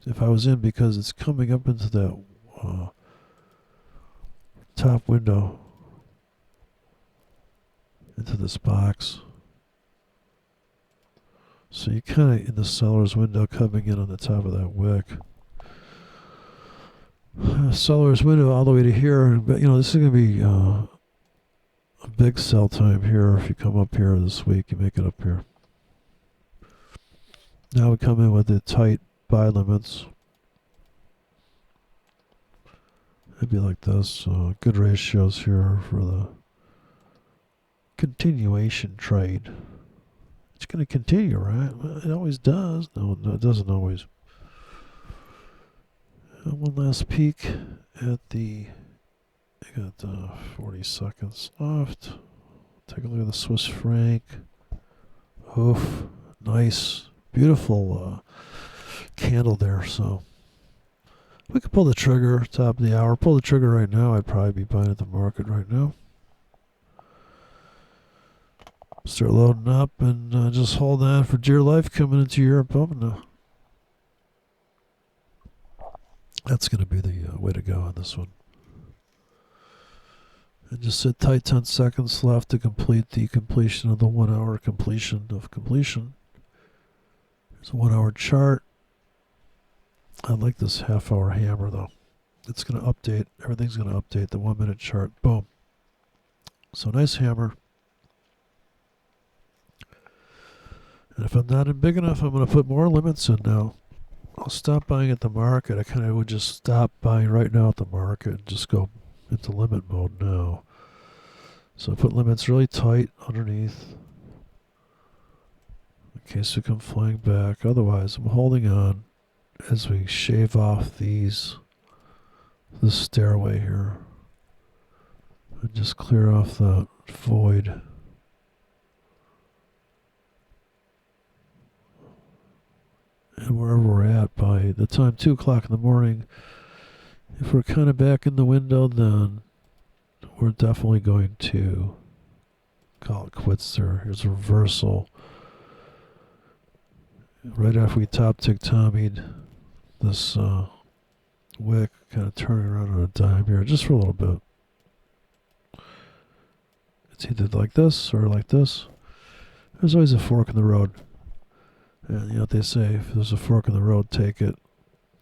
if I was in, because it's coming up into that top window, into this box. So you kind of in the seller's window coming in on the top of that wick. Seller's window all the way to here. But this is going to be a big sell time here. If you come up here this week, you make it up here. Now we come in with the tight buy limits. It'd be like this. Good ratios here for the continuation trade. It's going to continue, right? Well, it always does. No, it doesn't always. One last peek at the. I got 40 seconds left. Take a look at the Swiss franc. Oof, nice. Beautiful candle there. So we could pull the trigger top of the hour. Pull the trigger right now. I'd probably be buying at the market right now. Start loading up and just hold on for dear life coming into Europe. Oh no. That's going to be the way to go on this one. And just sit tight, 10 seconds left to complete the completion of the 1 hour completion of completion. There's a 1 hour chart. I like this half hour hammer though. It's going to update, everything's going to update the 1 minute chart. Boom. So nice hammer. And if I'm not in big enough, I'm going to put more limits in now. I'll stop buying at the market. I kind of would just stop buying right now at the market and just go into limit mode now. So I put limits really tight underneath in case we come flying back. Otherwise, I'm holding on as we shave off this stairway here and just clear off the void. And wherever we're at by the time 2 o'clock in the morning, if we're kind of back in the window, then we're definitely going to call it quits there. Here's a reversal. Right after we top tick Tommy'd this wick, kind of turning around on a dime here just for a little bit. It's either like this or like this. There's always a fork in the road. And you know what they say, if there's a fork in the road, take it.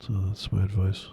So that's my advice.